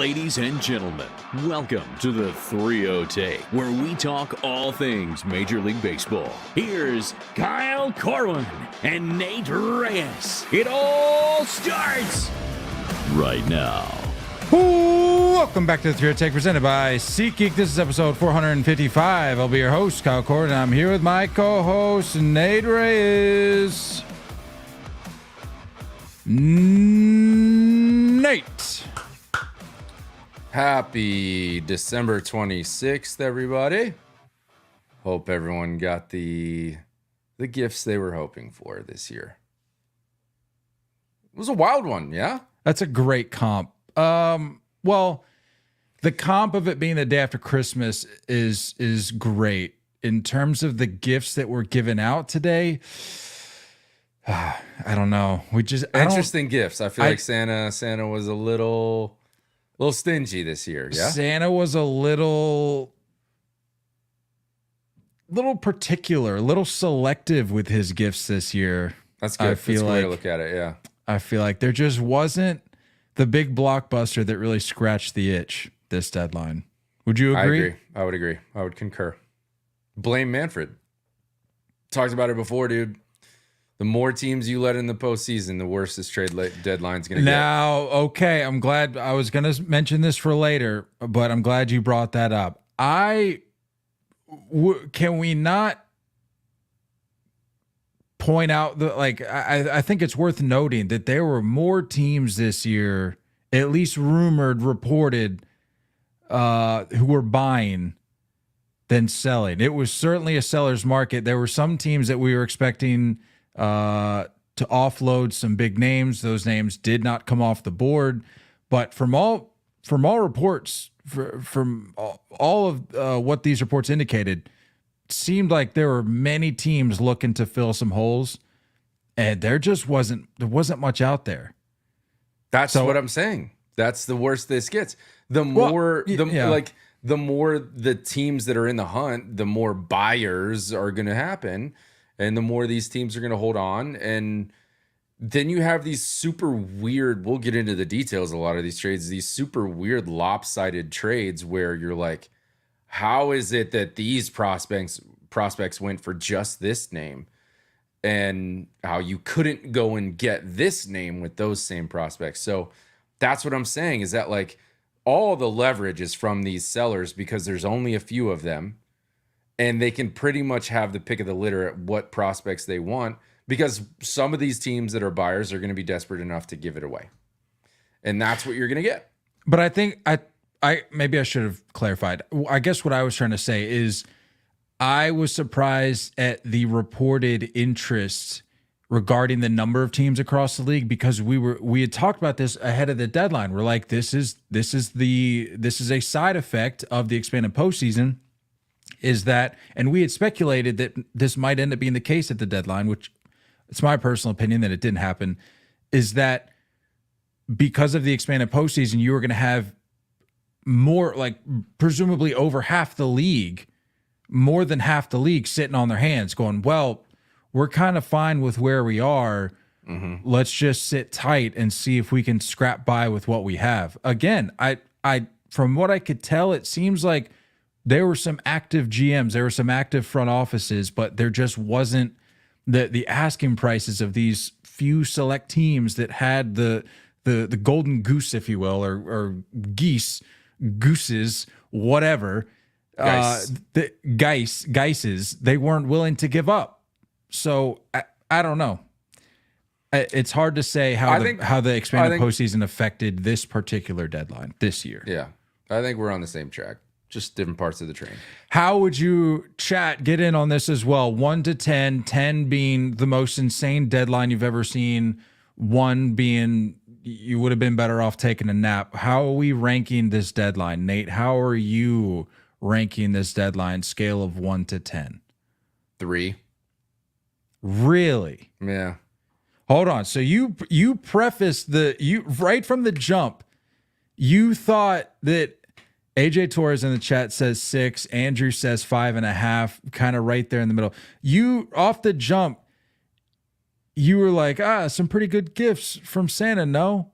Ladies and gentlemen, welcome to the 3-0 Take, where we talk all things Major League Baseball. Here's Kyle Corwin and Nate Reyes. It all starts right now. Welcome back to the 3-0 Take, presented by SeatGeek. This is episode 455. I'll be your host, Kyle Corwin, and I'm here with my co-host, Nate Reyes. Nate. Happy December 26th, everybody. Hope everyone got the gifts they were hoping for this year. It was a wild one, yeah? That's a great comp. Well, the comp of it being the day after Christmas is great. In terms of the gifts that were given out today, I don't know. Interesting gifts. I feel like Santa was a little stingy this year, yeah? Santa was a little particular, a little selective with his gifts this year. That's good. That's a good way to look at it, yeah. I feel like there just wasn't the big blockbuster that really scratched the itch this deadline. Would you agree? I would agree. I would concur. Blame Manfred. Talked about it before, dude. The more teams you let in the postseason, the worse this trade deadline's going to get. Now, okay, I'm glad. I was going to mention this for later, but I'm glad you brought that up. Can we not point out that, I think it's worth noting that there were more teams this year, at least reported, who were buying than selling. It was certainly a seller's market. There were some teams that we were expecting to offload some big names. Those names did not come off the board, but from all reports, from all of what these reports indicated, it seemed like there were many teams looking to fill some holes, and there wasn't much out there. That's what I'm saying. That's the worst this gets. The more the teams that are in the hunt, the more buyers are going to happen. And the more these teams are going to hold on. And then you have these super weird, we'll get into the details of a lot of these trades, these super weird lopsided trades where you're like, how is it that these prospects went for just this name? And how you couldn't go and get this name with those same prospects. So that's what I'm saying, is that like all the leverage is from these sellers because there's only a few of them. And they can pretty much have the pick of the litter at what prospects they want, because some of these teams that are buyers are going to be desperate enough to give it away. And that's what you're going to get. But I think I maybe I should have clarified. I guess what I was trying to say is I was surprised at the reported interest regarding the number of teams across the league, because we had talked about this ahead of the deadline. We're like, this is a side effect of the expanded postseason. Is that, and we had speculated that this might end up being the case at the deadline, which it's my personal opinion that it didn't happen, is that because of the expanded postseason, you were going to have more, like presumably over half the league, more than half the league sitting on their hands going, well, we're kind of fine with where we are. Mm-hmm. Let's just sit tight and see if we can scrap by with what we have. Again, I from what I could tell, it seems like there were some active GMs, there were some active front offices, but there just wasn't the asking prices of these few select teams that had the golden goose, if you will, or gooses, whatever. The Geises, they weren't willing to give up. So I don't know. It's hard to say how the expanded postseason affected this particular deadline this year. Yeah, I think we're on the same track. Just different parts of the train. How would you get in on this as well? 1 to 10, 10 being the most insane deadline you've ever seen, 1 being you would have been better off taking a nap. How are we ranking this deadline, Nate? How are you ranking this deadline scale of 1 to 10? 3. Really? Yeah. Hold on. So you prefaced right from the jump, you thought that AJ Torres in the chat says 6. Andrew says 5.5, kind of right there in the middle. You, off the jump, you were like, some pretty good gifts from Santa, no?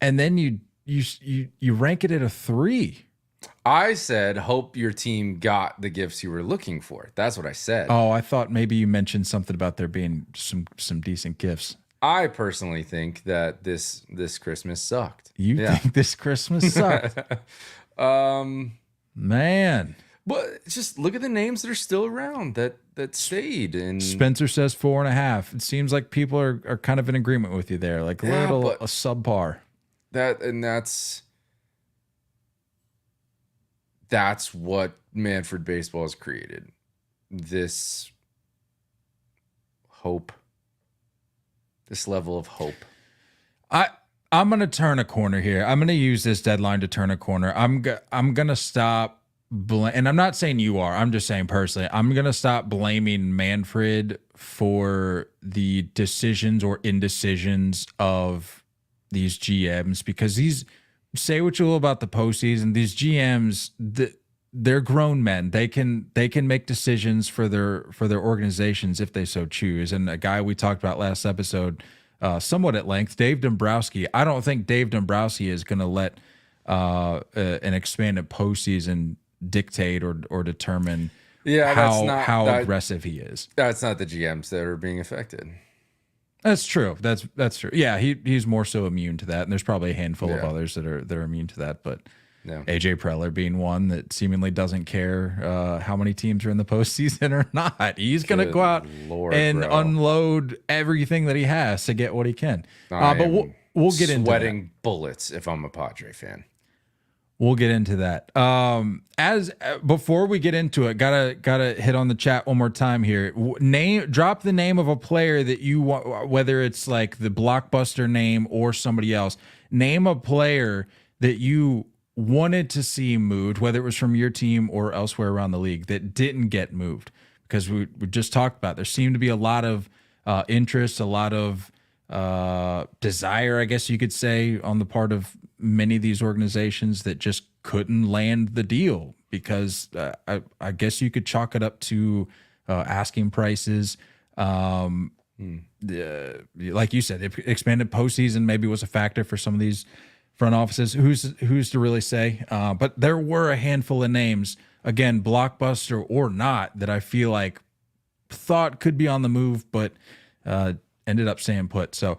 And then you you rank it at a 3. I said, hope your team got the gifts you were looking for. That's what I said. Oh, I thought maybe you mentioned something about there being some decent gifts. I personally think that this Christmas sucked. You think this Christmas sucked? Man. But just look at the names that are still around that stayed. And Spencer says 4.5. It seems like people are kind of in agreement with you there, like a subpar. That's what Manfred Baseball has created. This hope. This level of hope. I'm going to turn a corner here. I'm going to use this deadline to turn a corner. I'm going to stop and I'm not saying you are. I'm just saying personally, I'm going to stop blaming Manfred for the decisions or indecisions of these GMs, because say what you will about the postseason, these GMs, they're grown men. They can make decisions for their organizations if they so choose. And a guy we talked about last episode, somewhat at length, Dave Dombrowski. I don't think Dave Dombrowski is going to let an expanded postseason dictate or determine how aggressive he is. That's not the GMs that are being affected. That's true. That's true. Yeah, he's more so immune to that, and there's probably a handful of others that are immune to that. But AJ Preller being one that seemingly doesn't care how many teams are in the postseason or not. He's going to go out and unload everything that he has to get what he can. But we'll get into sweating bullets if I'm a Padre fan. We'll get into that. Before we get into it, gotta hit on the chat one more time here. Drop the name of a player that you want, whether it's like the blockbuster name or somebody else. Name a player that you wanted to see moved, whether it was from your team or elsewhere around the league, that didn't get moved. Because we just talked about, there seemed to be a lot of interest, a lot of desire, I guess you could say, on the part of many of these organizations that just couldn't land the deal because I guess you could chalk it up to asking prices. Like you said, expanded postseason maybe was a factor for some of these front offices. Who's to really say? But there were a handful of names, again, blockbuster or not, that I feel like thought could be on the move, but ended up staying put. So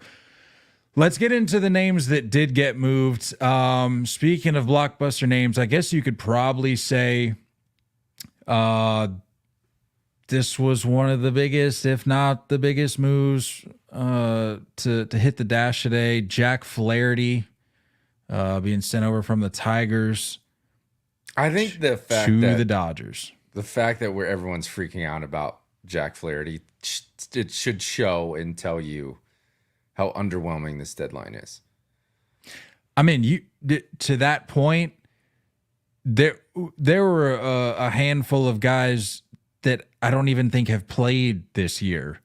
let's get into the names that did get moved. Speaking of blockbuster names, I guess you could probably say this was one of the biggest, if not the biggest moves to hit the dash today. Jack Flaherty being sent over from the Tigers. I think the Dodgers. The fact that everyone's freaking out about Jack Flaherty, it should show and tell you how underwhelming this deadline is. I mean, to that point, there were a handful of guys that I don't even think have played this year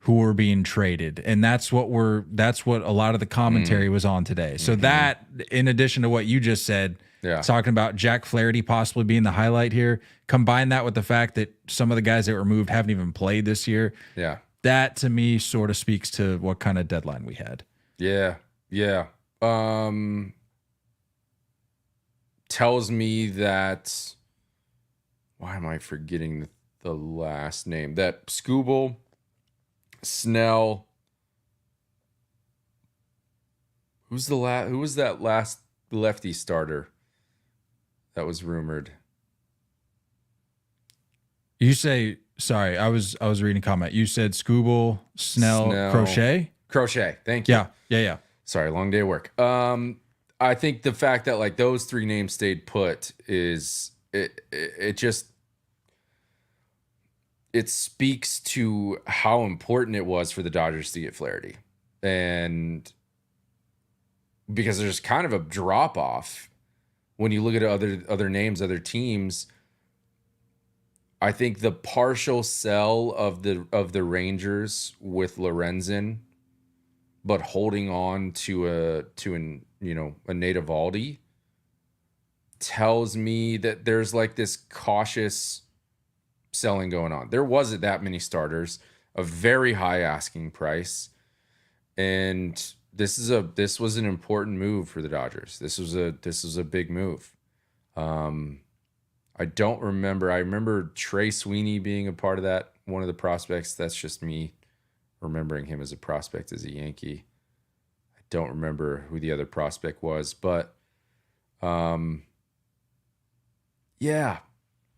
who were being traded, and that's what a lot of the commentary was on today. So that, in addition to what you just said, talking about Jack Flaherty possibly being the highlight here, combine that with the fact that some of the guys that were moved haven't even played this year. Yeah. That to me sort of speaks to what kind of deadline we had. Yeah. Tells me that, why am I forgetting the last name? That Skubal, Snell. Who was that last lefty starter that was rumored? You say, sorry, I was reading a comment. You said Skubal, Snell, Crochet? Crochet, thank you. Yeah. Sorry, long day of work. I think the fact that like those three names stayed put is it speaks to how important it was for the Dodgers to get Flaherty. And because there's kind of a drop off when you look at other names, other teams. I think the partial sell of the Rangers with Lorenzen, but holding on to a Nate Eovaldi tells me that there's like this cautious selling going on. There wasn't that many starters, a very high asking price, and this was an important move for the Dodgers. This was a big move. I don't remember. I remember Trey Sweeney being a part of that. One of the prospects. That's just me remembering him as a prospect as a Yankee. I don't remember who the other prospect was, but yeah,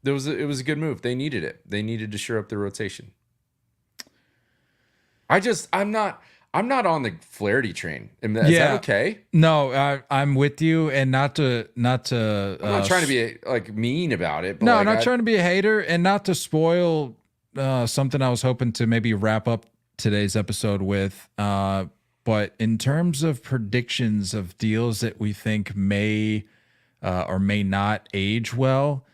it was a good move. They needed it. They needed to shore up the rotation. I'm not on the Flaherty train. Is that okay? No, I'm with you, and not to. I'm not trying to be like mean about it. But no, not trying to be a hater, and not to spoil something I was hoping to maybe wrap up today's episode with. But in terms of predictions of deals that we think may or may not age well,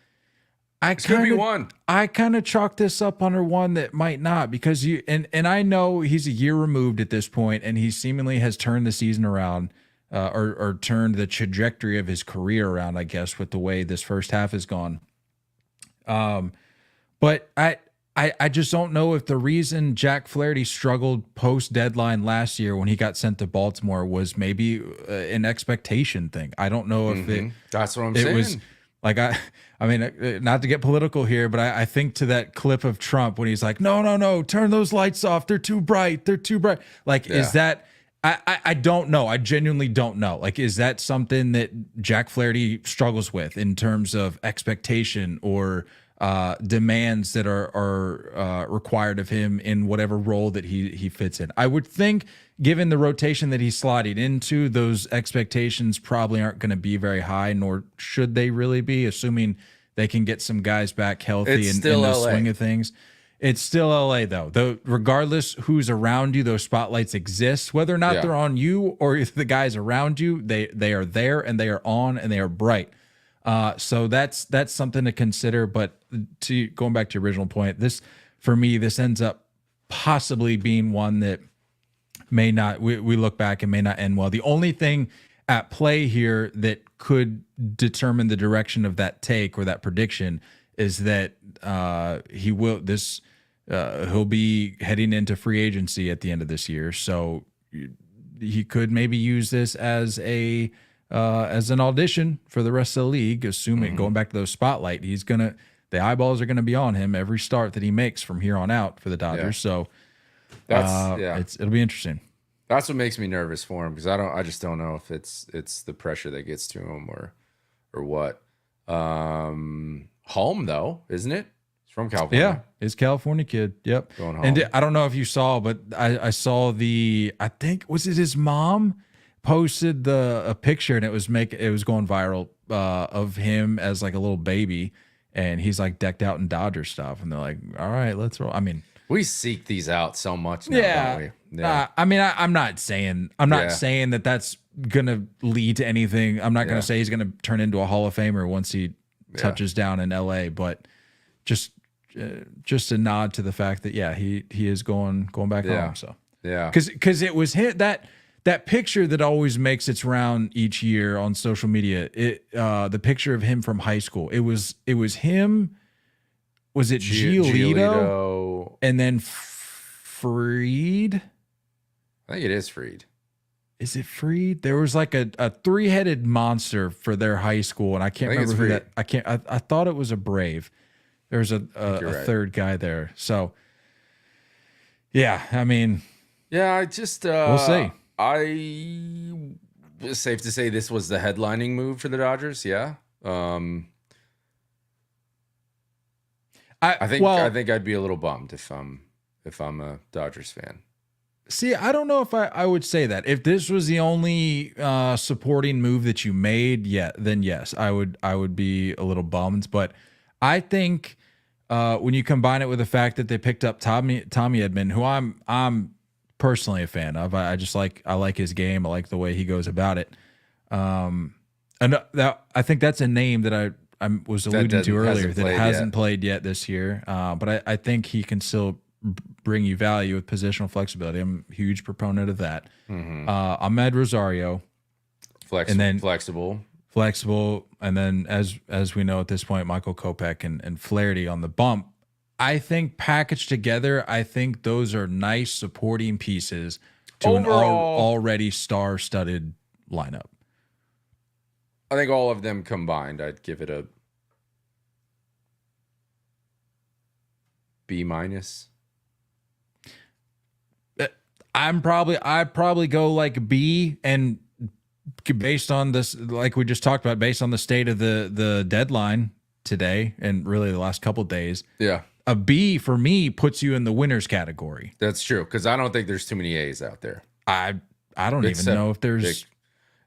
I kind of chalk this up under one that might not, because and I know he's a year removed at this point, and he seemingly has turned the season around, or turned the trajectory of his career around, I guess, with the way this first half has gone. But I just don't know if the reason Jack Flaherty struggled post deadline last year when he got sent to Baltimore was maybe an expectation thing. I don't know if that's what I'm saying. Was, like, I mean, not to get political here, but I think to that clip of Trump when he's like, no, turn those lights off. They're too bright. Like, is that, I don't know. I genuinely don't know. Like, is that something that Jack Flaherty struggles with in terms of expectation or demands that are required of him in whatever role that he fits in? I would think, given the rotation that he's slotted into, those expectations probably aren't going to be very high, nor should they really be, assuming they can get some guys back healthy and in the swing of things. It's still LA, though. Regardless who's around you, those spotlights exist. Whether or not they're on you or if the guys around you, they are there and they are on and they are bright. So that's something to consider. But going back to your original point, this ends up possibly being one that may not, we look back and may not end well. The only thing at play here that could determine the direction of that take or that prediction is that he'll be heading into free agency at the end of this year. So he could maybe use this as an audition for the rest of the league, assuming going back to those spotlight, the eyeballs are going to be on him every start that he makes from here on out for the Dodgers. Yeah. So it'll be interesting. That's what makes me nervous for him, because I just don't know if it's the pressure that gets to him or what. Home though, isn't it? It's from California. Yeah, he's a California kid. Yep. Going home. And I don't know if you saw, but I saw I think, was it his mom posted a picture, and it was going viral of him as like a little baby, and he's like decked out in Dodger stuff, and they're like, all right, let's roll. I mean, we seek these out so much now, don't we? Yeah. I mean, I'm not saying that that's gonna lead to anything. I'm not gonna say he's gonna turn into a Hall of Famer once he touches down in LA, but just a nod to the fact that he is going back home. So because it was that picture that always makes its round each year on social media. The picture of him from high school. It was him. Was it Giolito? And then Fried? I think it is Fried. Is it Fried? There was like a three-headed monster for their high school, and I can't remember who that. I thought it was a Brave. There's a third guy there. So yeah, I mean, I just we'll see. It's safe to say this was the headlining move for the Dodgers. Yeah. I think I'd be a little bummed if I'm a Dodgers fan. See, I don't know if I would say that. If this was the only supporting move that you made, then yes, I would be a little bummed. But I think when you combine it with the fact that they picked up Tommy Edman, who I'm personally a fan of, I like his game. I like the way he goes about it. And I think that's a name that I was alluding to earlier that hasn't played yet this year. But I think he can still bring you value with positional flexibility. I'm a huge proponent of that. Ahmed Rosario, flexible, and then as we know at this point, Michael Kopech and Flaherty on the bump. I think packaged together, I think those are nice supporting pieces to Overall, an already star-studded lineup? I think all of them combined, I'd give it a B-. I'd probably go like B, and based on this, like we just talked about, based on the state of the deadline today and really the last couple of days. Yeah. A B for me puts you in the winners category. That's true, because I don't think there's too many A's out there. I don't even know if there's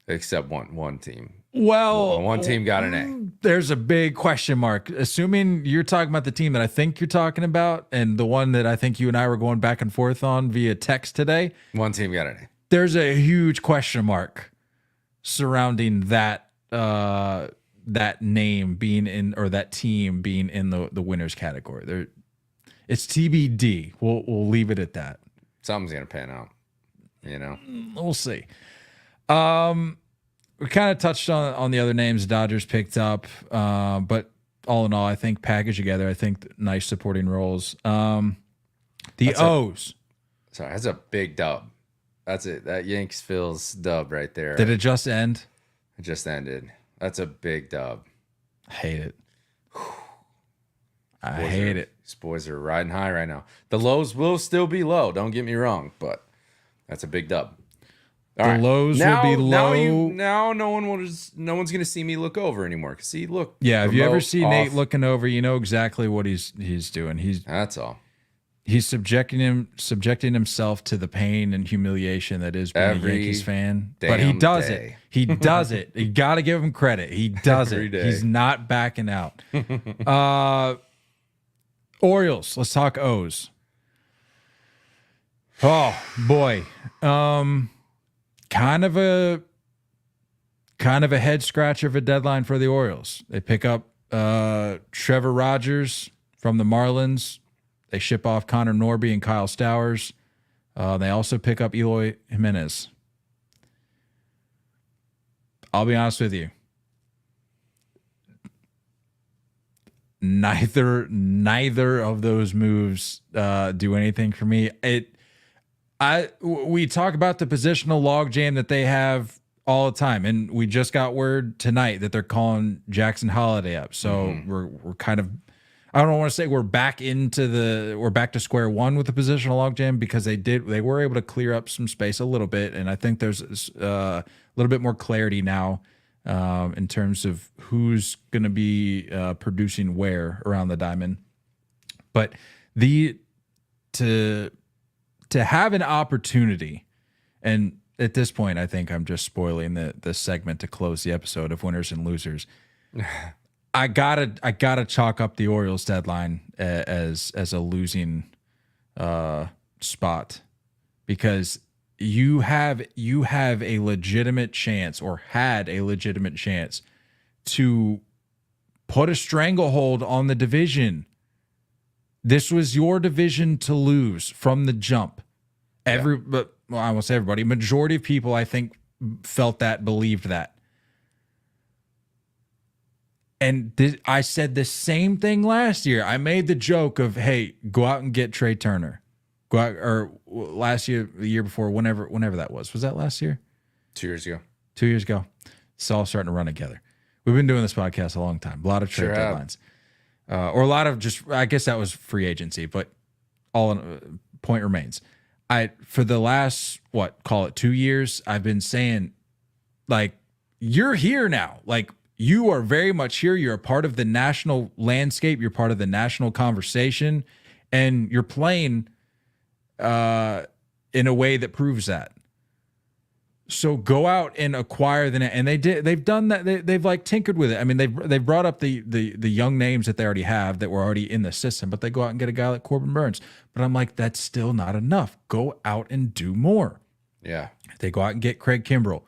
except one team. Well, one team got an A. There's a big question mark. Assuming you're talking about the team that I think you're talking about, and the one that I think you and I were going back and forth on via text today. One team got an A. There's a huge question mark surrounding that that name being in, or that team being in the winners category. It's TBD. We'll leave it at that. Something's gonna pan out. We'll see. We kind of touched on the other names Dodgers picked up, but all in all, I think packaged together, I think nice supporting roles. O's. Sorry, that's a big dub. That's it. That Yanks Phil's dub right there. Did it just end? It just ended. That's a big dub. I hate it. I hate it. These boys are riding high right now. The lows will still be low. Don't get me wrong, but that's a big dub. The lows will be low. Now no one's gonna see me look over anymore. Cause see, look. Yeah, if you ever see Nate looking over, you know exactly what he's doing. That's all. He's subjecting himself to the pain and humiliation that is being a Yankees fan. But he does it. He does it. You got to give him credit. He does it. Day. He's not backing out. Orioles. Let's talk O's. Oh boy. Kind of a head scratcher of a deadline for the Orioles. They pick up Trevor Rogers from the Marlins. They ship off Connor Norby and Kyle Stowers. They also pick up Eloy Jimenez. I'll be honest with you. Neither of those moves do anything for me. We talk about the positional logjam that they have all the time, and we just got word tonight that they're calling Jackson Holiday up. So we're kind of, I don't want to say we're back to square one with the positional logjam, because they were able to clear up some space a little bit, and I think there's a little bit more clarity now in terms of who's going to be producing where around the diamond. But to have an opportunity, and at this point, I think I'm just spoiling the segment to close the episode of winners and losers. I gotta chalk up the Orioles deadline as a losing spot, because you have a legitimate chance, or had a legitimate chance, to put a stranglehold on the division. This was your division to lose from the jump. But I won't say everybody. Majority of people, I think, felt that, believed that. And I said the same thing last year. I made the joke of, hey, go out and get Trey Turner. Go out, or last year, the year before, whenever that was. Was that last year? 2 years ago. 2 years ago. It's all starting to run together. We've been doing this podcast a long time. A lot of trade deadlines. Or a lot of just, I guess that was free agency, but point remains. For the last, call it 2 years, I've been saying, like, you're here now. Like, you are very much here. You're a part of the national landscape. You're part of the national conversation, and you're playing in a way that proves that. So go out and acquire the net. And they've done that. They've like tinkered with it. I mean, they've brought up the young names that they already have that were already in the system, but they go out and get a guy like Corbin Burns. But I'm like, that's still not enough. Go out and do more. Yeah. They go out and get Craig Kimbrell.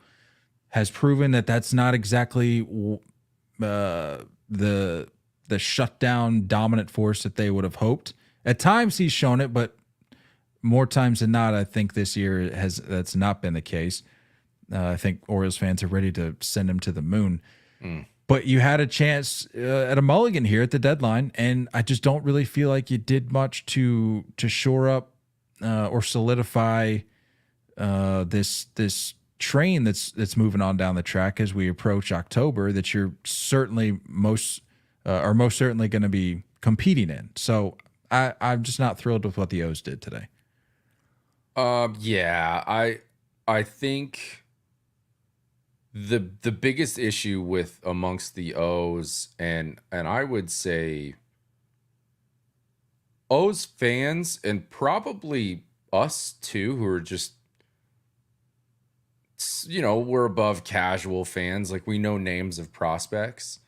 Has proven that that's not exactly the shutdown dominant force that they would have hoped. At times he's shown it, but more times than not, I think this year that's not been the case. I think Orioles fans are ready to send him to the moon. But you had a chance at a mulligan here at the deadline, and I just don't really feel like you did much to shore up or solidify this train that's moving on down the track as we approach October that you're certainly most certainly going to be competing in. So I'm just not thrilled with what the O's did today. Yeah, I think the biggest issue with amongst the O's and I would say O's fans and probably us too, who are just, we're above casual fans. Like, we know names of prospects.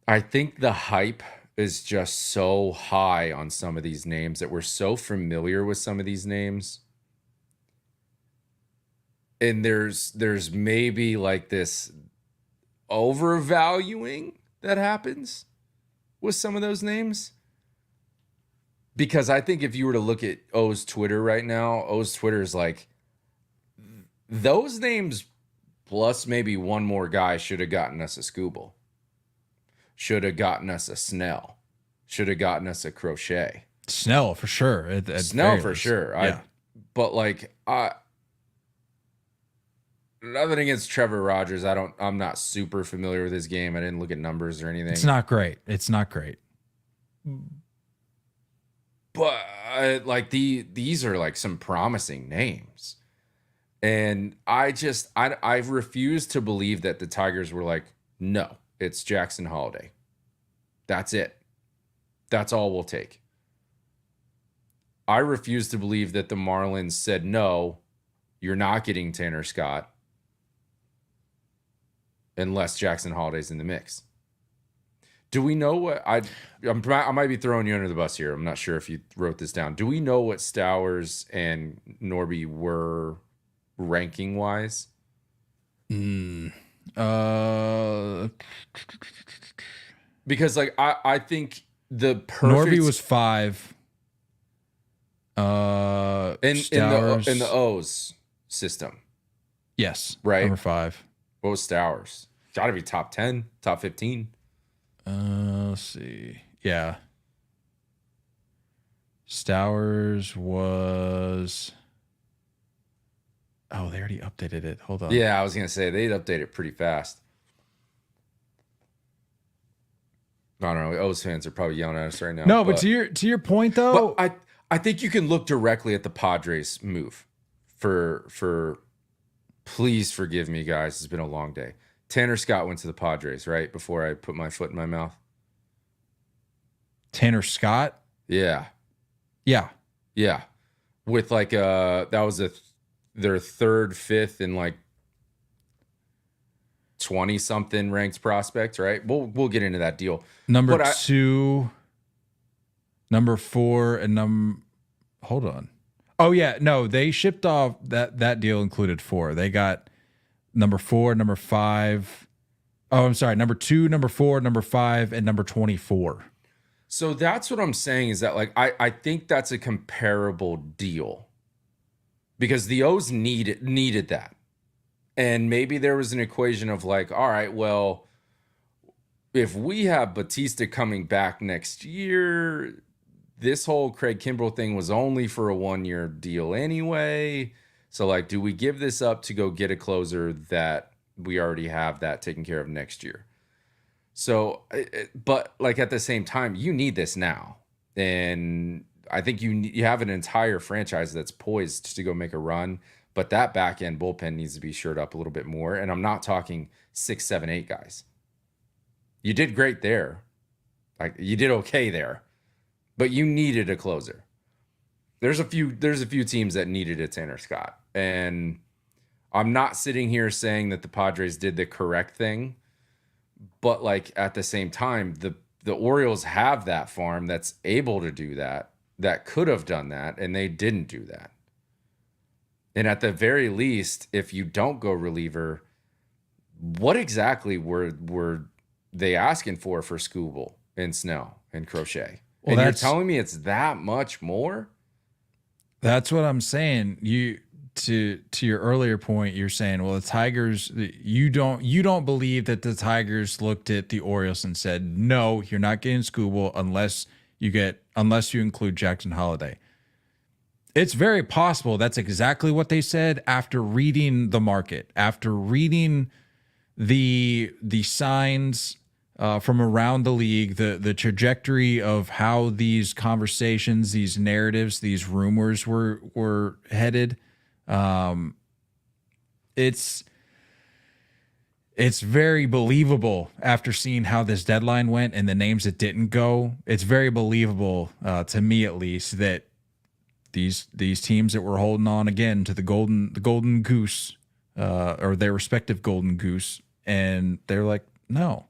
I think the hype is just so high on some of these names that we're so familiar with some of these names. And there's maybe like this overvaluing that happens with some of those names. Because I think if you were to look at O's Twitter right now, O's Twitter is like, those names plus maybe one more guy should have gotten us a Scooble. Should have gotten us a Snell. Should have gotten us a Crochet. Snell for sure. Snell for sure. Yeah. But like, nothing against Trevor Rogers. I'm not super familiar with his game. I didn't look at numbers or anything. It's not great. But like these are like some promising names. And I refuse to believe that the Tigers were like, no, it's Jackson Holiday. That's it. That's all we'll take. I refuse to believe that the Marlins said, no, you're not getting Tanner Scott unless Jackson Holiday's in the mix. Do we know what I might be throwing you under the bus here. I'm not sure if you wrote this down. Do we know what Stowers and Norby were ranking wise? Because like I think the perfect Norby was 5. in the O's system. Yes. Right. Number 5. What was Stowers? Got to be top 10, top 15. Let's see. Yeah. Stowers was. Oh, they already updated it. Hold on. Yeah, I was going to say they'd update it pretty fast. I don't know. O's fans are probably yelling at us right now. No, but to your point though, but I think you can look directly at the Padres move for please forgive me, guys. It's been a long day. Tanner Scott went to the Padres, right? Before I put my foot in my mouth. Tanner Scott? Yeah. Yeah. Yeah. With like that was their third, fifth, and like 20 something ranked prospect, right? We'll get into that deal. Number 2, number 4, and hold on. Oh yeah, no, they shipped off that deal included 4. They got number 4, number 5. Oh, I'm sorry, number 2, number 4, number 5, and number 24. So that's what I'm saying is that like I think that's a comparable deal. Because the O's needed that. And maybe there was an equation of like, all right, well, if we have Batista coming back next year, this whole Craig Kimbrell thing was only for a 1-year deal anyway. So like, do we give this up to go get a closer that we already have that taken care of next year? So, but like at the same time, you need this now. And I think you have an entire franchise that's poised to go make a run. But that back end bullpen needs to be shored up a little bit more. And I'm not talking 6, 7, 8 guys. You did great there. Like you did okay there. But you needed a closer. There's a few teams that needed a Tanner Scott. And I'm not sitting here saying that the Padres did the correct thing. But like at the same time, the Orioles have that farm that's able to do that could have done that, and they didn't do that. And at the very least, if you don't go reliever, what exactly were they asking for Scooble and Snell and Crochet? Well, and you're telling me it's that much more? That's what I'm saying. You to your earlier point, you're saying, well, the Tigers, you don't believe that the Tigers looked at the Orioles and said, no, you're not getting Scooble unless you include Jackson Holiday. It's very possible that's exactly what they said after reading the market, after reading the signs from around the league, the trajectory of how these conversations, these narratives, these rumors were headed. It's very believable after seeing how this deadline went and the names that didn't go. It's very believable to me, at least, that these teams that were holding on again to the golden goose or their respective golden goose, and they're like, no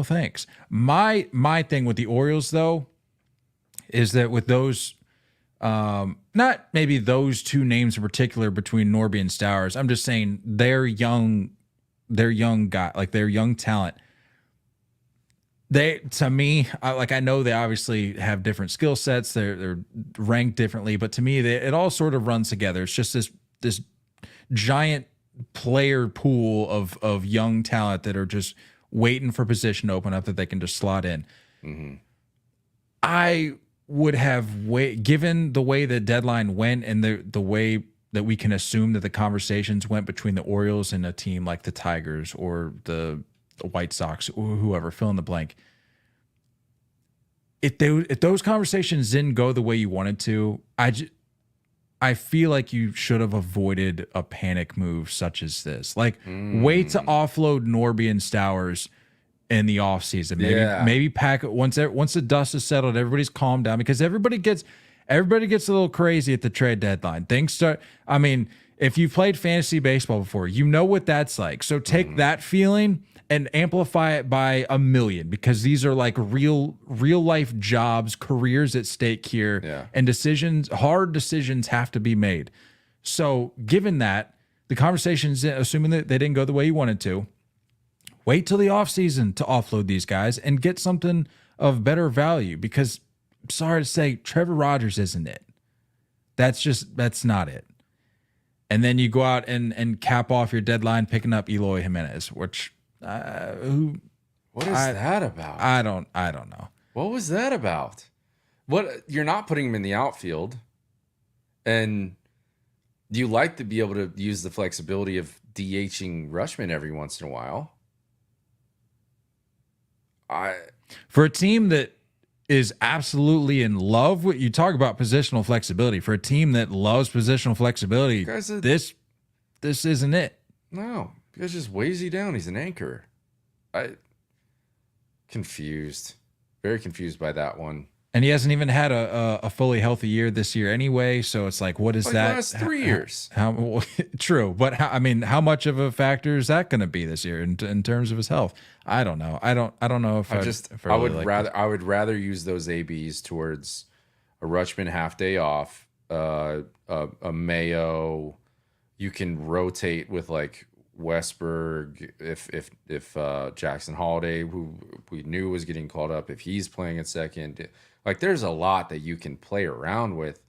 thanks. My thing with the Orioles, though, is that with those not maybe those two names in particular between Norby and Stowers, I'm just saying they're young guy, like they're young talent. They, to me, I know they obviously have different skill sets. They're ranked differently, but to me, it all sort of runs together. It's just this giant player pool of young talent that are just waiting for position to open up that they can just slot in. Mm-hmm. I would have given the way the deadline went and the way that we can assume that the conversations went between the Orioles and a team like the Tigers or the White Sox or whoever, fill in the blank. If those conversations didn't go the way you wanted to, I feel like you should have avoided a panic move such as this. Like, wait to offload Norby and Stowers in the offseason. Maybe pack it once the dust is settled, everybody's calmed down, because everybody gets a little crazy at the trade deadline. Things start, I mean, if you've played fantasy baseball before, you know what that's like. So take that feeling and amplify it by 1,000,000, because these are like real life jobs, careers at stake here, and hard decisions have to be made. So given that, the conversations, assuming that they didn't go the way you wanted to, wait till the offseason to offload these guys and get something of better value, because I'm sorry to say, Trevor Rogers isn't it. That's not it. And then you go out and cap off your deadline picking up Eloy Jimenez, which what is that about? I don't know. What was that about? What, you're not putting him in the outfield, and you like to be able to use the flexibility of DHing Rushman every once in a while. For a team that is absolutely in love with, you talk about positional flexibility, for a team that loves positional flexibility, this isn't it. No, because just weighs you down. He's an anchor. Confused, very confused by that one. And he hasn't even had a fully healthy year this year anyway. So it's like, what is that? Last 3 years. How true, but how much of a factor is that going to be this year in terms of his health? I don't know. I don't know if I would rather use those ABs towards a Rutschman half day off, a Mayo. You can rotate with like Westberg if Jackson Holiday, who we knew was getting called up, if he's playing at second. Like, there's a lot that you can play around with,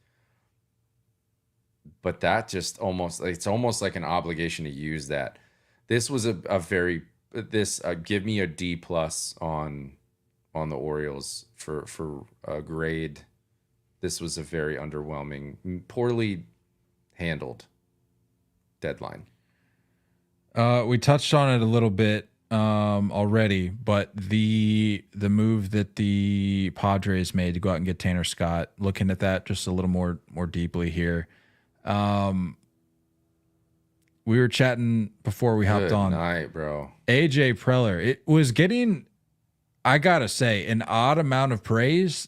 but that just it's almost like an obligation to use that. This was give me a D+ on the Orioles for a grade. This was a very underwhelming, poorly handled deadline. We touched on it a little bit already, but the move that the Padres made to go out and get Tanner Scott, looking at that just a little more deeply here. We were chatting before we hopped on. Good night, bro. AJ Preller, it was getting, I gotta say, an odd amount of praise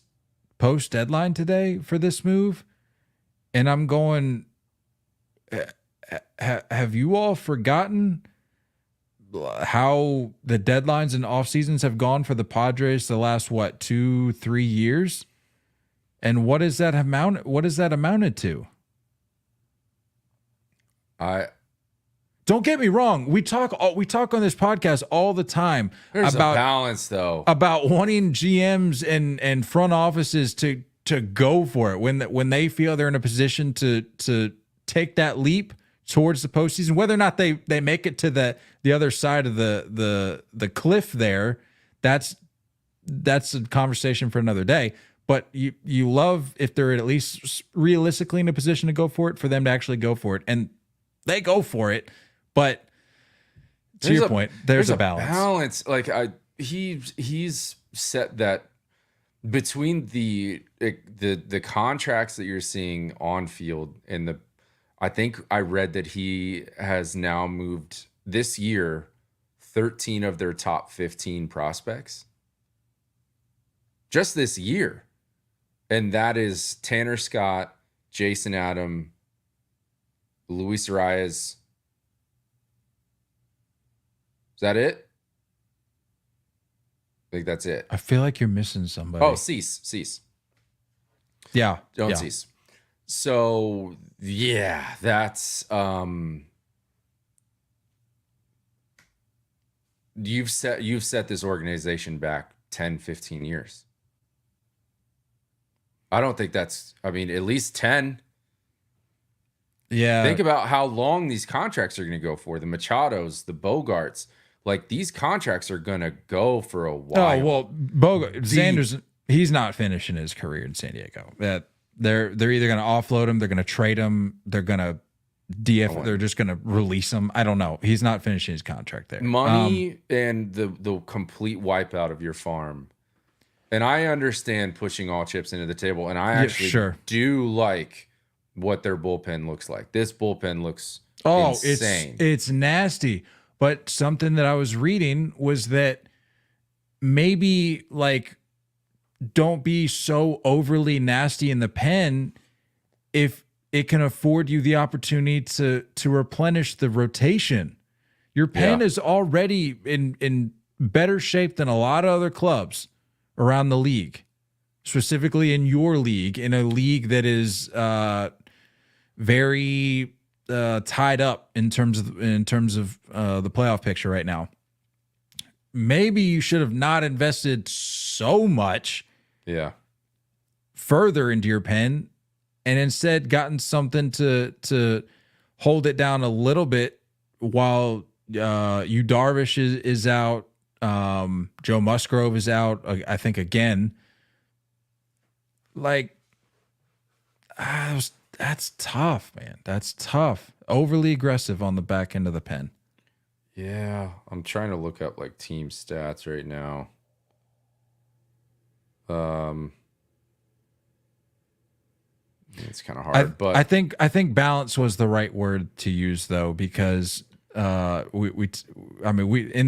post deadline today for this move, and I'm going, have you all forgotten how the deadlines and off seasons have gone for the Padres the last 2-3 years? And what is that amounted to? Don't get me wrong. We talk on this podcast all the time about a balance, though, about wanting GMs and front offices to go for it when they feel they're in a position to take that leap towards the postseason. Whether or not they make it to the other side of the cliff there, that's a conversation for another day. but you love if they're at least realistically in a position to go for it, for them to actually go for it, and they go for it. But to your point, there's a balance. Like he's set that between the contracts that you're seeing on field and I think I read that he has now moved this year 13 of their top 15 prospects just this year. And that is Tanner Scott, Jason Adam, Luis Arias. Is that it? I think that's it. I feel like you're missing somebody. Oh, Cease. Yeah. Don't Cease. So, yeah, that's you've set this organization back 10, 15 years. I don't think that's, I mean, at least 10. Yeah. Think about how long these contracts are going to go for. The Machados, the Bogarts, like these contracts are going to go for a while. Oh, well, Xander's, he's not finishing his career in San Diego. They're either going to offload him, they're going to trade him, they're going to they're just going to release him. I don't know. He's not finishing his contract there. Money and the complete wipeout of your farm. And I understand pushing all chips into the table, and I actually do like what their bullpen looks like. This bullpen looks insane. It's nasty. But something that I was reading was that maybe like don't be so overly nasty in the pen if it can afford you the opportunity to replenish the rotation. Your pen is already in better shape than a lot of other clubs around the league, specifically in your league, in a league that is very tied up in terms of the playoff picture right now. Maybe you should have not invested so much further into your pen and instead gotten something to hold it down a little bit while Yu Darvish is out. Joe Musgrove is out, I think, again. Like, that's tough, man. That's tough. Overly aggressive on the back end of the pen. Yeah, I'm trying to look up like team stats right now. It's kind of hard, but I think balance was the right word to use though, because we in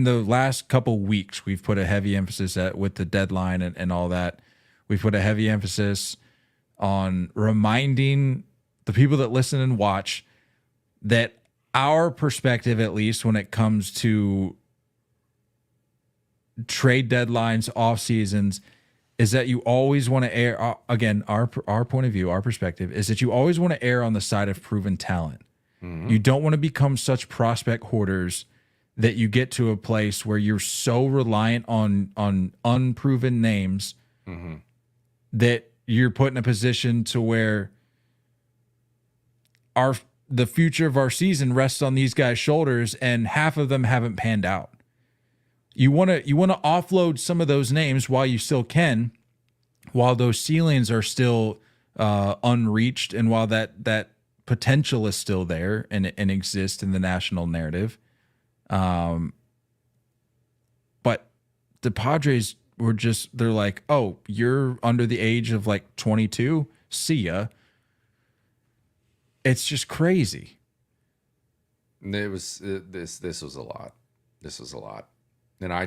the last couple weeks we've put a heavy emphasis with the deadline and all that. We've put a heavy emphasis on reminding the people that listen and watch that our perspective, at least when it comes to trade deadlines, off seasons, is that you always want to err. Again, our point of view, our perspective is that you always want to err on the side of proven talent. Mm-hmm. You don't want to become such prospect hoarders that you get to a place where you're so reliant on unproven names that you're put in a position to where the future of our season rests on these guys' shoulders, and half of them haven't panned out. You want to offload some of those names while you still can, while those ceilings are still unreached, and while that potential is still there and exists in the national narrative. But the Padres were they're like, oh, you're under the age of like 22? See ya. It's just crazy. It was this was a lot. This was a lot. And I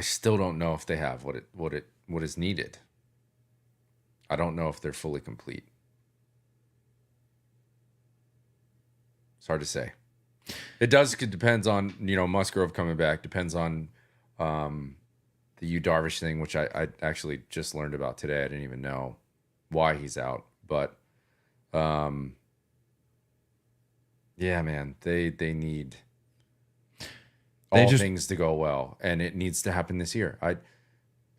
still don't know if they have what is needed. I don't know if they're fully complete. It's hard to say. It depends on, Musgrove coming back, depends on the Yu Darvish thing, which I actually just learned about today. I didn't even know why he's out. But yeah, man, they need things to go well, and it needs to happen this year.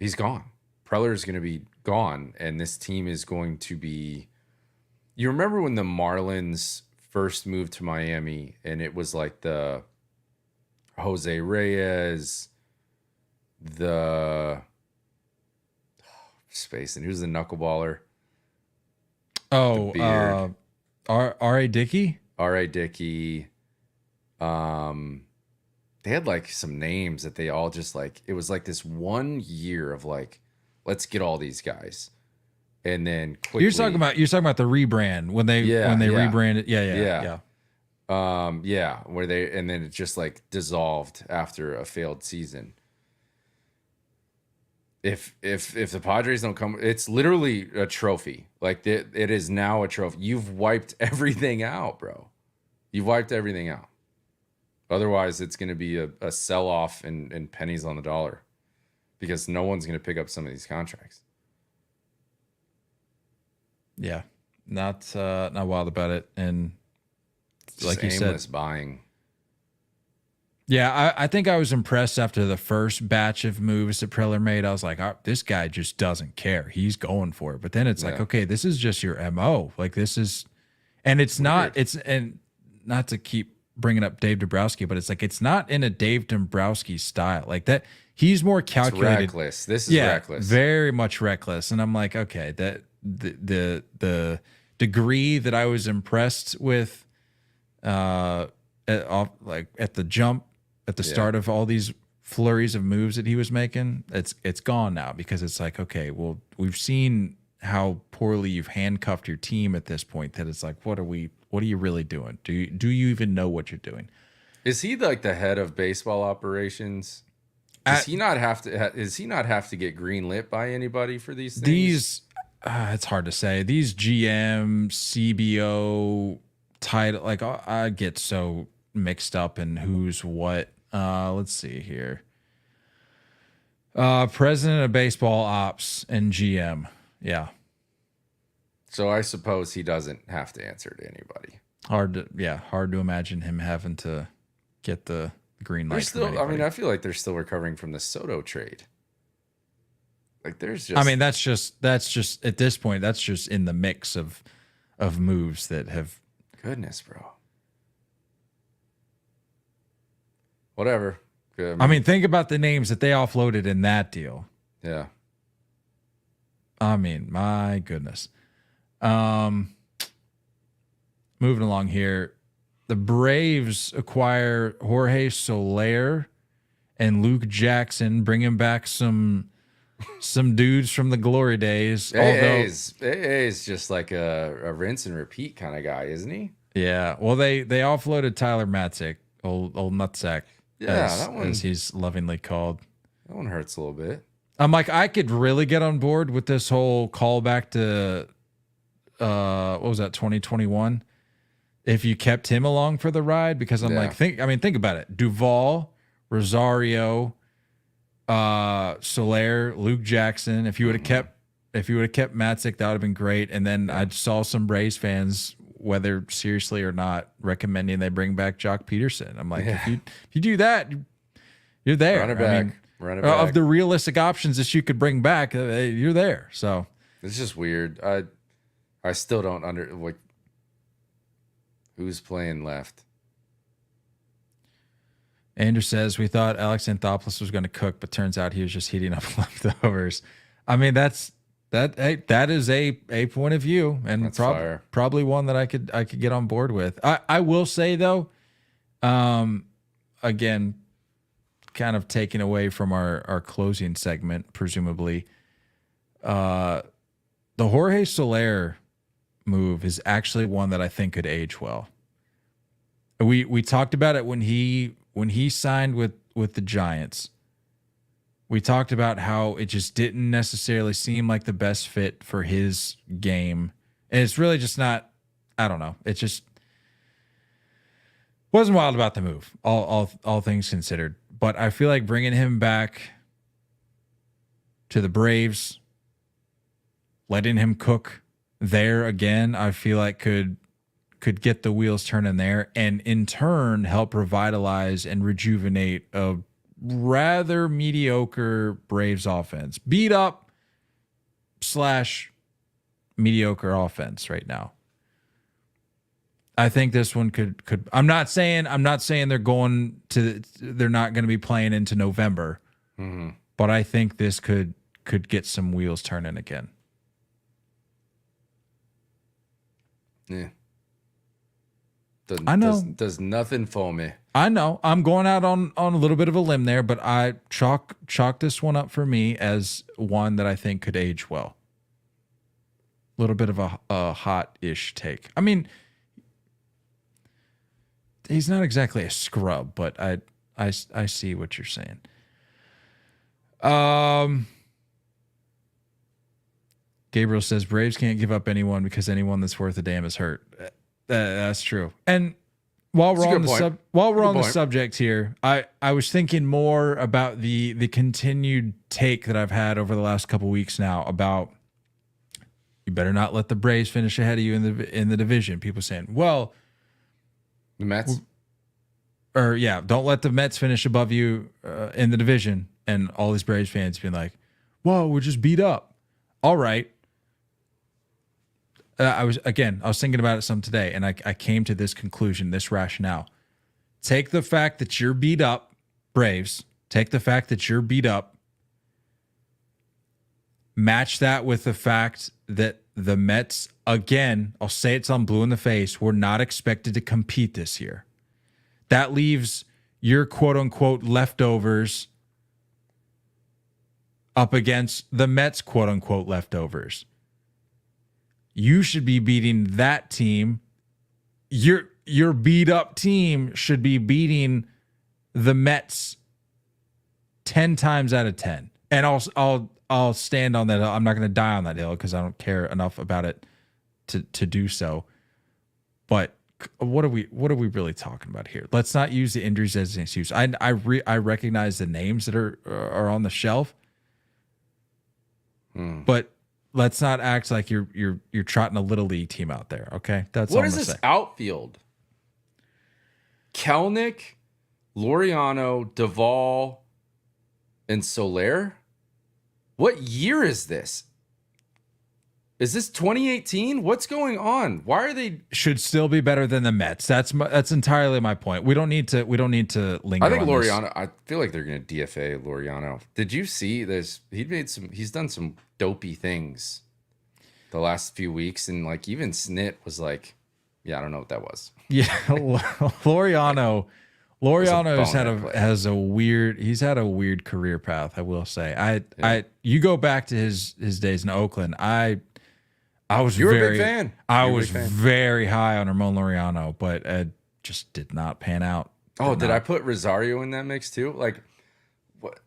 He's gone. Preller is going to be gone, and this team is going to be. You remember when the Marlins first moved to Miami, and it was like the Jose Reyes, the space, and who's the knuckleballer? Oh, R.A. Dickey? R.A. Dickey. They had like some names that they all just like, it was like this 1 year of like, let's get all these guys. And then quickly, you're talking about the rebrand when they rebranded. Yeah. Where they, and then it just like dissolved after a failed season. If the Padres don't come, it's literally a trophy. Like it is now a trophy. You've wiped everything out, bro. You've wiped everything out. Otherwise, it's going to be a sell-off and pennies on the dollar because no one's going to pick up some of these contracts. Yeah, not wild about it, and it's like you aimless said, buying. Yeah, I think I was impressed after the first batch of moves that Preller made. I was like, oh, this guy just doesn't care. He's going for it. But then it's like, okay, this is just your MO. Like this is, and it's not. It's and not to keep bringing up Dave Dombrowski, but it's like it's not in a Dave Dombrowski style like that. He's more calculated. It's reckless. This is reckless. Very much reckless. And I'm like, okay, that the degree that I was impressed with, at the jump at the start of all these flurries of moves that he was making, it's gone now because it's like, okay, well, we've seen how poorly you've handcuffed your team at this point that it's like, what are you really doing? Do you even know what you're doing? Is he like the head of baseball operations? Does he not have to get greenlit by anybody for these things? It's hard to say. These GM, CBO title, like I get so mixed up in who's what. Let's see here. President of baseball ops and GM. Yeah. So I suppose he doesn't have to answer to anybody. Hard to imagine him having to get the green light. I feel like they're still recovering from the Soto trade. Like there's just, that's just at this point, that's just in the mix of moves that have. Goodness, bro. Whatever. Good. Think about the names that they offloaded in that deal. Yeah. My goodness. Moving along here, the Braves acquire Jorge Soler and Luke Jackson, bringing back some dudes from the glory days. AA's just like a rinse and repeat kind of guy, isn't he? Yeah. Well, they offloaded Tyler Matzik, old nutsack. Yeah, that one, as he's lovingly called. That one hurts a little bit. I'm like, I could really get on board with this whole callback to what was that, 2021? If you kept him along for the ride, because I'm like, think about it. Duvall, Rosario, Soler, Luke Jackson. If you would have kept Matzik, that would have been great. And then I saw some Braves fans, whether seriously or not, recommending they bring back Jock Peterson. I'm like, if you do that, you're there. Run it back. Of the realistic options that you could bring back, you're there. So it's just weird. I still don't who's playing left. Andrew says, we thought Alex Anthopoulos was going to cook, but turns out he was just heating up leftovers. That is a point of view, and probably one that I could get on board with. I will say though, again, kind of taking away from our closing segment, presumably, the Jorge Soler move is actually one that I think could age well. We talked about it when he signed with the Giants. We talked about how it just didn't necessarily seem like the best fit for his game. And it's really just not, I don't know. It just wasn't wild about the move, all things considered. But I feel like bringing him back to the Braves, letting him cook there again, I feel like could get the wheels turning there, and in turn help revitalize and rejuvenate a rather mediocre Braves offense. Beat up / mediocre offense right now. I think this one could I'm not saying they're not going to be playing into November. Mm-hmm. but I think this could get some wheels turning again. Yeah. I know. Does nothing for me. I know. I'm going out on a little bit of a limb there, but I chalk this one up for me as one that I think could age well. A little bit of a hot-ish take. I mean, he's not exactly a scrub, but I see what you're saying. Gabriel says Braves can't give up anyone because anyone that's worth a damn is hurt. That's true. And while we're on the subject here, I was thinking more about the continued take that I've had over the last couple weeks now about you better not let the Braves finish ahead of you in the division. People saying, well, the Mets, don't let the Mets finish above you in the division. And all these Braves fans being like, whoa, we're just beat up. All right. I was thinking about it some today, and I came to this conclusion, this rationale. Take the fact that you're beat up, Braves. Take the fact that you're beat up. Match that with the fact that the Mets, again, I'll say it's on blue in the face, were not expected to compete this year. That leaves your quote-unquote leftovers up against the Mets' quote-unquote leftovers. You should be beating that team. Your beat up team should be beating the Mets 10 times out of 10. And I'll stand on that hill. I'm not going to die on that hill because I don't care enough about it to do so. But what are we really talking about here? Let's not use the injuries as an excuse. I recognize the names that are on the shelf. But let's not act like you're trotting a little league team out there, okay? That's what is this outfield? Kelnick, Laureano, Duvall, and Soler? What year is this? Is this 2018? What's going on? Why are they should still be better than the Mets? That's entirely my point. We don't need to linger. I think on Laureano. This. I feel like they're going to DFA Laureano. Did you see this? He's done some dopey things the last few weeks, and like even Snit was like, yeah, I don't know what that was. Yeah, Laureano has a weird career path. I will say. You go back to his days in Oakland. I was a big fan. I was very high on Ramon Laureano, but it just did not pan out. Did I put Rosario in that mix too? Like, what?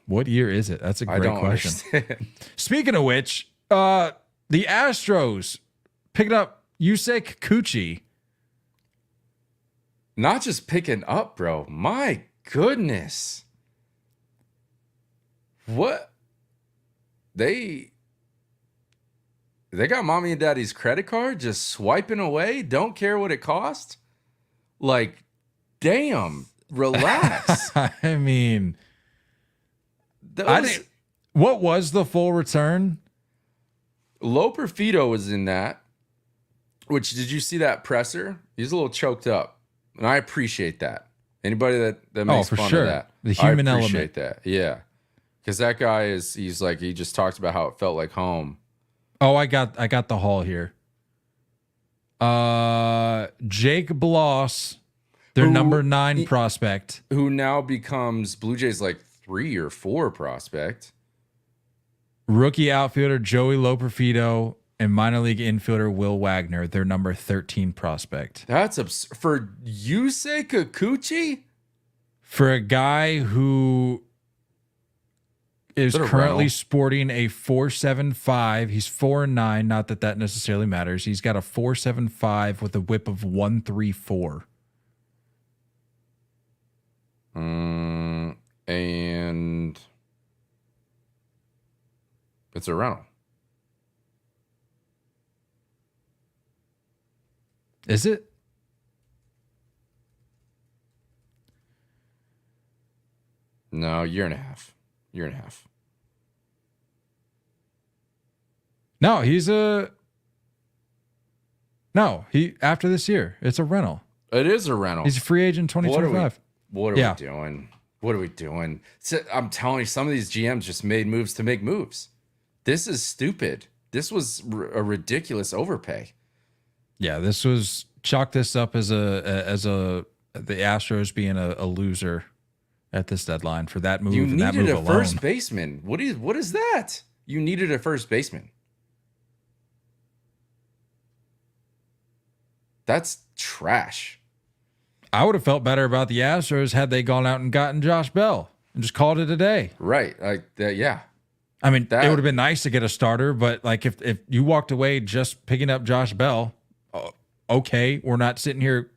What year is it? That's a great question. Understand. Speaking of which, the Astros picking up Yusei Kikuchi. Not just picking up, bro. My goodness. What? They got mommy and daddy's credit card just swiping away. Don't care what it costs. Like, damn, relax. I mean, what was the full return? Loperfido was in that. Which, did you see that presser? He's a little choked up. And I appreciate that. Anybody that makes fun of that. The human I appreciate element. that. Yeah. Because that guy he just talked about how it felt like home. Oh, I got the haul here. Jake Bloss, their number 9 prospect. Who now becomes Blue Jays like 3 or 4 prospect. Rookie outfielder Joey Loperfido and minor league infielder Will Wagner, their number 13 prospect. That's absurd. For Yusei Kikuchi? For a guy who is currently sporting a 4.75. He's 4-9. Not that necessarily matters. He's got a 4.75 with a whip of 1.34. And it's a rental. Is it? No, year and a half. No, after this year, it's a rental. It is a rental. He's a free agent 2025. What are we doing? What are we doing? So, I'm telling you, some of these GMs just made moves to make moves. This is stupid. This was a ridiculous overpay. Yeah, this was chalk this up as the Astros being a loser at this deadline for that move. You and that needed move a alone. first baseman. What is that? You needed a first baseman. That's trash. I would have felt better about the Astros had they gone out and gotten Josh Bell and just called it a day. Right. Yeah. I mean, it would have been nice to get a starter, but like if you walked away just picking up Josh Bell, okay, we're not sitting here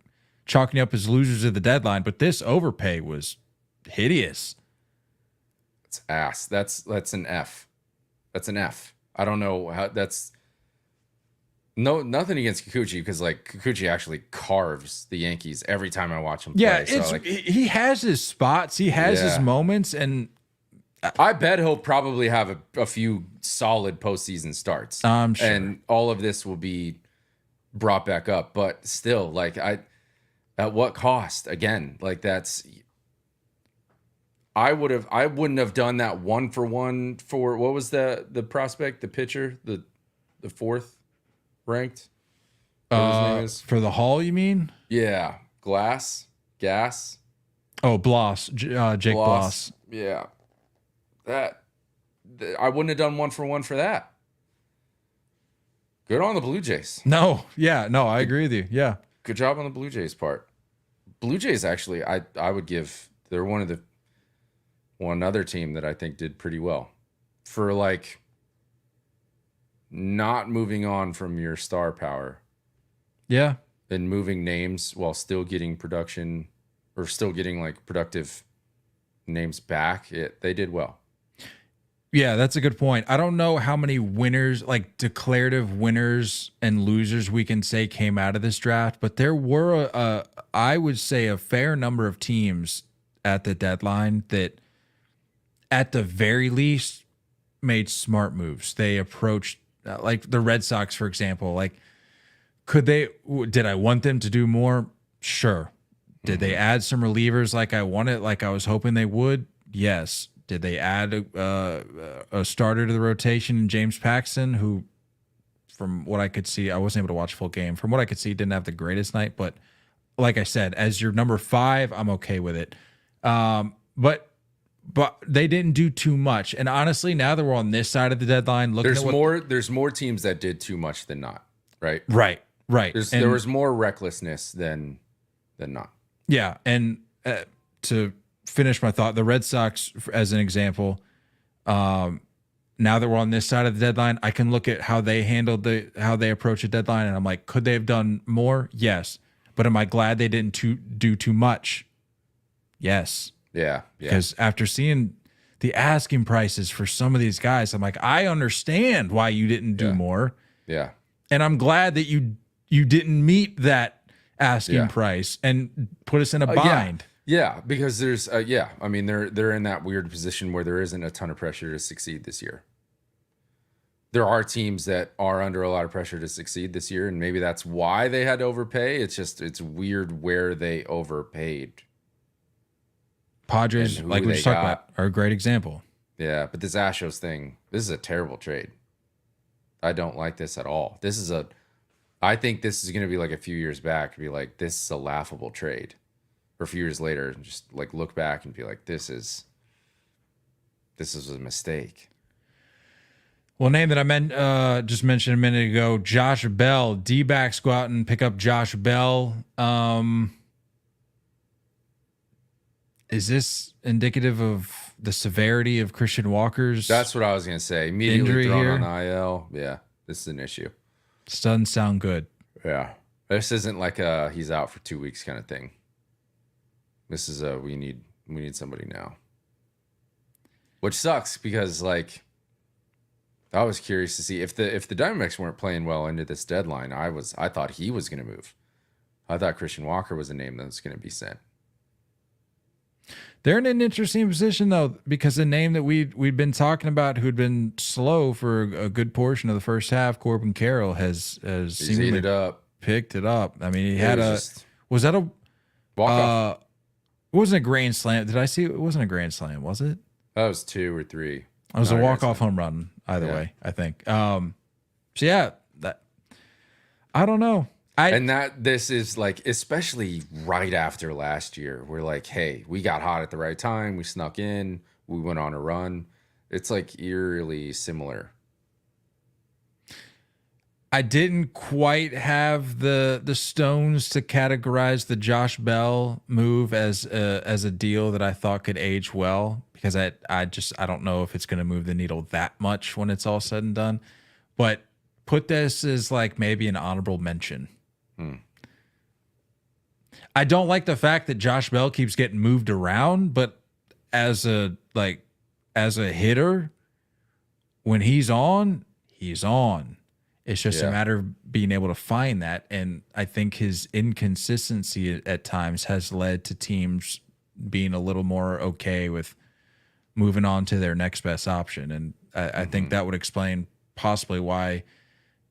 chalking up as losers at the deadline, but this overpay was hideous. It's ass. That's an F. That's an F. I don't know how that's nothing against Kikuchi because like Kikuchi actually carves the Yankees every time I watch him play. Yeah, So, like, he has his spots, he has his moments, and I bet he'll probably have a few solid postseason starts. I'm sure. And all of this will be brought back up. But still, like at what cost? Again, like I wouldn't have done that 1-for-1 for what was the prospect, the pitcher, the fourth ranked? What his name is? For the Hall, you mean? Yeah. Gas. Oh, Bloss, Jake Bloss. Yeah. I wouldn't have done 1-for-1 for that. Good on the Blue Jays. No, I agree with you. Yeah. Good job on the Blue Jays part. Blue Jays actually, I would give, they're one other team that I think did pretty well for like not moving on from your star power. Yeah. And moving names while still getting production or still getting like productive names back. They did well. Yeah, that's a good point. I don't know how many winners, like declarative winners and losers we can say came out of this draft, but there were, I would say, a fair number of teams at the deadline that, at the very least, made smart moves. They approached, like the Red Sox, for example. Like, did I want them to do more? Sure. Did they add some relievers like I wanted, like I was hoping they would? Yes. Did they add a starter to the rotation in James Paxton, who, from what I could see, I wasn't able to watch a full game. From what I could see, didn't have the greatest night. But like I said, as your number 5, I'm okay with it. But they didn't do too much. And honestly, now that we're on this side of the deadline, there's more teams that did too much than not. Right. There was more recklessness than not. Yeah, and to finish my thought, the Red Sox, as an example, now that we're on this side of the deadline, I can look at how they handled how they approach a deadline, and I'm like, could they have done more? Yes. But am I glad they didn't do too much? Yes. Yeah. Because after seeing the asking prices for some of these guys, I'm like, I understand why you didn't do more. Yeah. And I'm glad that you didn't meet that asking price and put us in a bind. Yeah, because there's I mean they're in that weird position where there isn't a ton of pressure to succeed this year. There are teams that are under a lot of pressure to succeed this year, and maybe that's why they had to overpay. It's weird where they overpaid. Padres, like we just talked about, are a great example. Yeah, but this Astros thing, this is a terrible trade. I don't like this at all. I think this is going to be like a few years back, be like, this is a laughable trade. Or a few years later, just like look back and be like, this is a mistake. Well, name that I just mentioned a minute ago, Josh Bell. D-backs go out and pick up Josh Bell. Is this indicative of the severity of Christian Walker's? That's what I was going to say. Immediately thrown on IL. Yeah, this is an issue. This doesn't sound good. Yeah. This isn't like he's out for 2 weeks kind of thing. This is we need somebody now. Which sucks because like I was curious to see if the Diamondbacks weren't playing well into this deadline. I thought he was going to move. I thought Christian Walker was a name that was going to be sent. They're in an interesting position though, because the name that we'd been talking about, who'd been slow for a good portion of the first half, Corbin Carroll has seemingly picked it up. I mean, he had was that a walk off? It wasn't a grand slam. Did I see it? It wasn't a grand slam, was it? That was 2 or 3. It was a walk-off home run either way, I think. So yeah, that I don't know. This is like, especially right after last year, we're like, hey, we got hot at the right time. We snuck in. We went on a run. It's like eerily similar. I didn't quite have the stones to categorize the Josh Bell move as a deal that I thought could age well, because I don't know if it's going to move the needle that much when it's all said and done. But put this as like maybe an honorable mention. I don't like the fact that Josh Bell keeps getting moved around, but as a hitter, when he's on, he's on. It's just a matter of being able to find that. And I think his inconsistency at times has led to teams being a little more okay with moving on to their next best option. And I think that would explain possibly why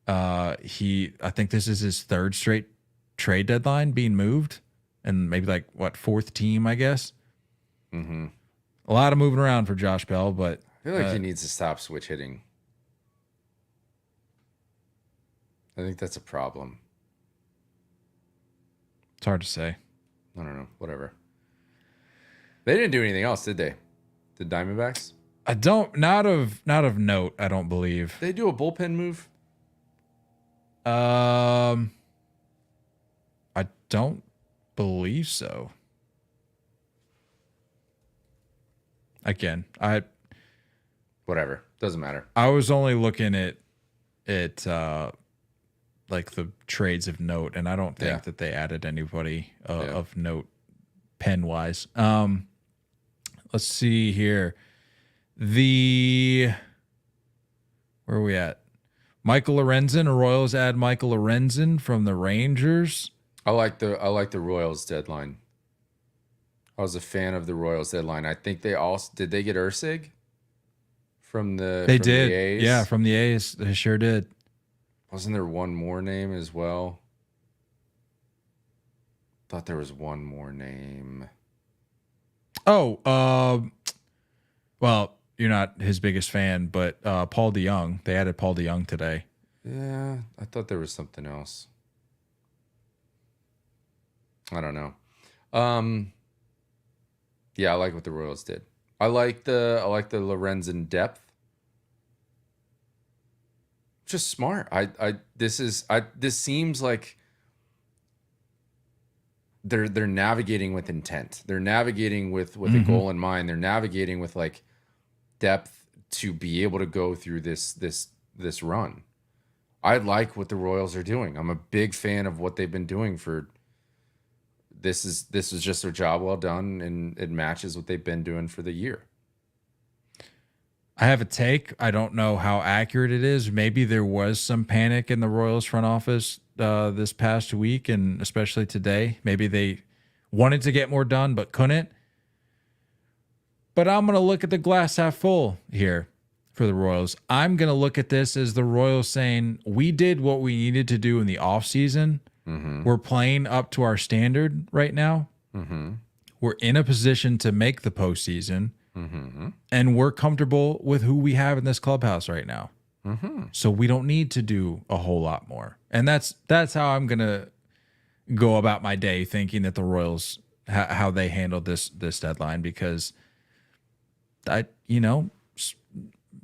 I think this is his 3rd straight trade deadline being moved, and maybe like 4th team, I guess. A lot of moving around for Josh Bell, but I feel like he needs to stop switch hitting. I think that's a problem. It's hard to say. I don't know. Whatever. They didn't do anything else, did they? The Diamondbacks? Not of note, I don't believe. They do a bullpen move? I don't believe so. Again, whatever. Doesn't matter. I was only looking at like the trades of note, and I don't think that they added anybody of note pen wise. Let's see here. Where are we at? Michael Lorenzen. Royals add Michael Lorenzen from the Rangers. I like the Royals deadline. I was a fan of the Royals deadline. I think did they get Ursig from the They did. The A's? Yeah, from the A's. They sure did. Wasn't there one more name as well? Thought there was one more name. Oh, well, you're not his biggest fan, but Paul DeYoung. They added Paul DeYoung today. Yeah, I thought there was something else. I don't know. Yeah, I like what the Royals did. I like the Lorenzen depth. Just smart. This seems like they're navigating with intent. They're navigating with a goal in mind. They're navigating with like depth to be able to go through this run. I like what the Royals are doing. I'm a big fan of what they've been doing for. This is just their job well done, and it matches what they've been doing for the year. I have a take. I don't know how accurate it is. Maybe there was some panic in the Royals front office this past week, and especially today. Maybe they wanted to get more done but couldn't. But I'm going to look at the glass half full here for the Royals. I'm going to look at this as the Royals saying, we did what we needed to do in the offseason. We're playing up to our standard right now. We're in a position to make the postseason. And we're comfortable with who we have in this clubhouse right now. So we don't need to do a whole lot more. And that's how I'm going to go about my day, thinking that the Royals, how they handled this deadline, because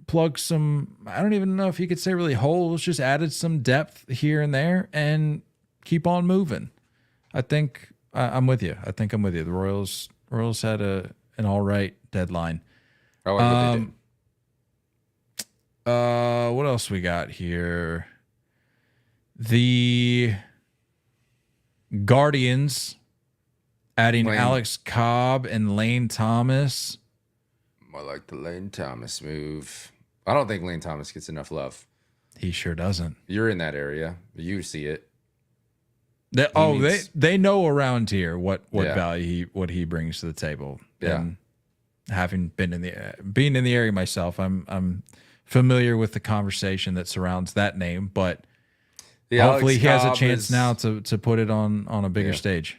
plug some, I don't even know if you could say really holes, just added some depth here and there and keep on moving. I think I'm with you. The Royals had an all right deadline. I like what they did. What else we got here? The Guardians adding Alex Cobb and Lane Thomas. I like the Lane Thomas move. I don't think Lane Thomas gets enough love. He sure doesn't. You're in that area. You see it. They know around here what value he brings to the table. Yeah. And having being in the area myself, I'm familiar with the conversation that surrounds that name, but hopefully he has a chance now to put it on a bigger stage.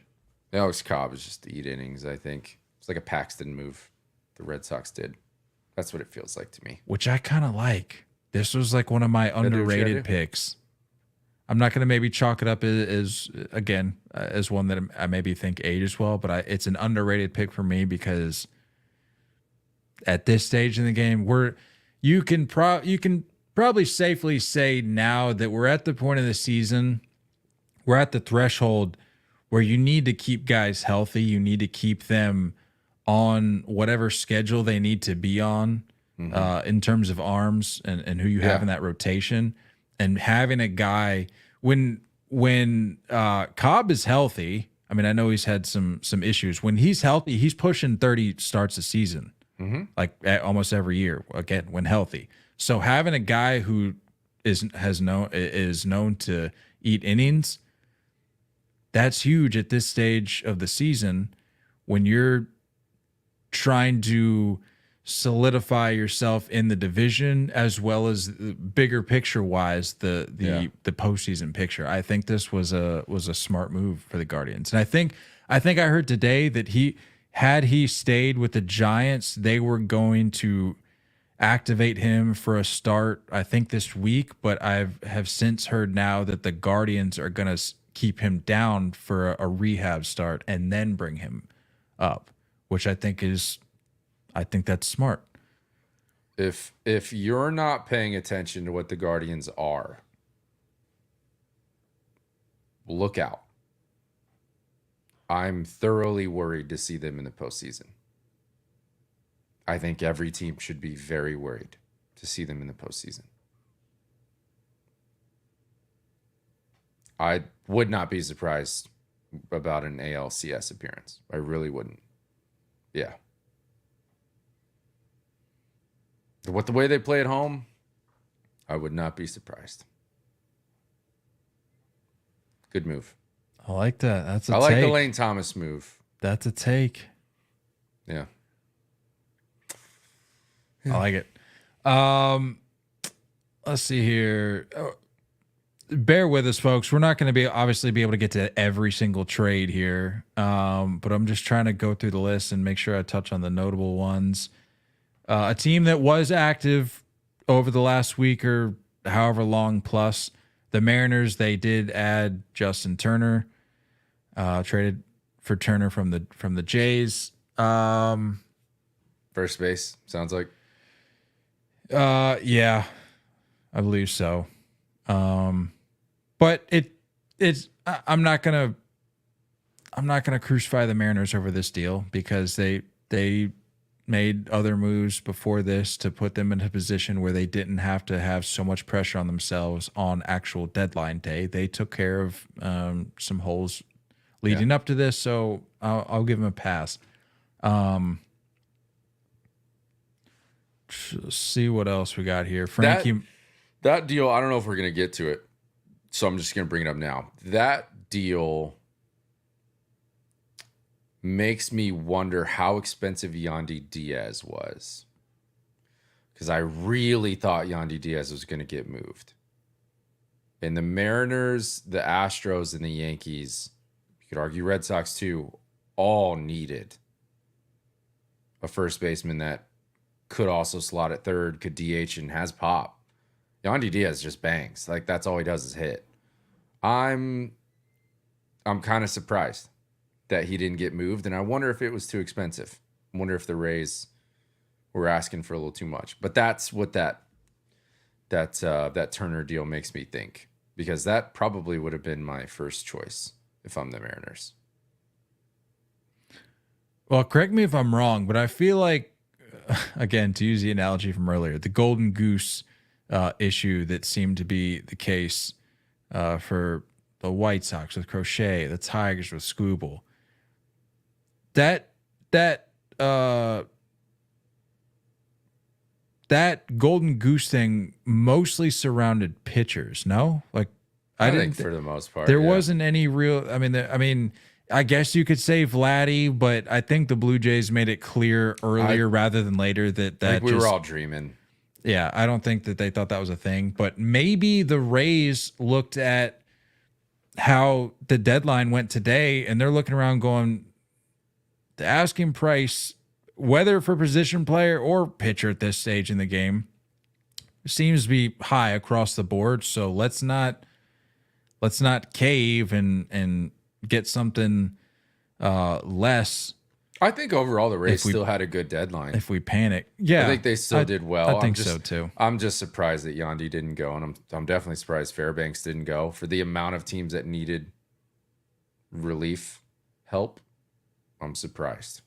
Alex Cobb is just to eat innings, I think. It's like a Paxton move the Red Sox did. That's what it feels like to me. Which I kind of like. This was like one of my underrated picks. I'm not going to maybe chalk it up as one that I maybe think ages well, but it's an underrated pick for me because at this stage in the game, you can probably safely say now that we're at the point of the season, we're at the threshold where you need to keep guys healthy. You need to keep them on whatever schedule they need to be on in terms of arms and who you have in that rotation. And having a guy when Cobb is healthy, I mean, I know he's had some issues. When he's healthy, he's pushing 30 starts a season, like almost every year. Again, when healthy. So having a guy who is known to eat innings, that's huge at this stage of the season when you're trying to solidify yourself in the division as well as bigger picture wise the postseason picture. I think this was a smart move for the Guardians. And I think I heard today that he stayed with the Giants, they were going to activate him for a start, I think this week, but I have since heard now that the Guardians are going to keep him down for a rehab start and then bring him up, which I think that's smart. If you're not paying attention to what the Guardians are, look out. I'm thoroughly worried to see them in the postseason. I think every team should be very worried to see them in the postseason. I would not be surprised about an ALCS appearance. I really wouldn't. Yeah. With the way they play at home, I would not be surprised. Good move. I like that. That's a take. I like the Lane Thomas move. That's a take. Yeah. I like it. Let's see here. Bear with us, folks. We're not going to obviously be able to get to every single trade here, but I'm just trying to go through the list and make sure I touch on the notable ones. A team that was active over the last week or however long plus, the Mariners, they did add Justin Turner, traded for Turner from the Jays. First base, sounds like. Yeah, I believe so. But I'm not gonna crucify the Mariners over this deal because they made other moves before this to put them in a position where they didn't have to have so much pressure on themselves on actual deadline day. They took care of some holes leading up to this, so I'll give them a pass. Let's see what else we got here. Frankie, that deal, I don't know if we're going to get to it, so I'm just going to bring it up now. That deal makes me wonder how expensive Yandy Diaz was. Because I really thought Yandy Diaz was going to get moved. And the Mariners, the Astros, and the Yankees, you could argue Red Sox too, all needed a first baseman that could also slot at third, could DH, and has pop. Yandy Diaz just bangs. Like, that's all he does is hit. I'm kind of surprised that he didn't get moved, and I wonder if it was too expensive. I wonder if the Rays were asking for a little too much. But that's what that Turner deal makes me think, because that probably would have been my first choice if I'm the Mariners. Well, correct me if I'm wrong, but I feel like, again, to use the analogy from earlier, the golden goose issue that seemed to be the case for the White Sox with Crochet, the Tigers with Skubal. That golden goose thing mostly surrounded pitchers. No, like I think for the most part there wasn't any real. I mean, I guess you could say Vladdy, but I think the Blue Jays made it clear earlier rather than later that we were all dreaming. Yeah, I don't think that they thought that was a thing, but maybe the Rays looked at how the deadline went today, and they're looking around going, the asking price, whether for position player or pitcher at this stage in the game, seems to be high across the board. So let's not cave and get something less. I think overall the Rays still had a good deadline. If we panic, yeah, I think they still did well. I think so too. I'm just surprised that Yandy didn't go, and I'm definitely surprised Fairbanks didn't go for the amount of teams that needed relief help. I'm surprised.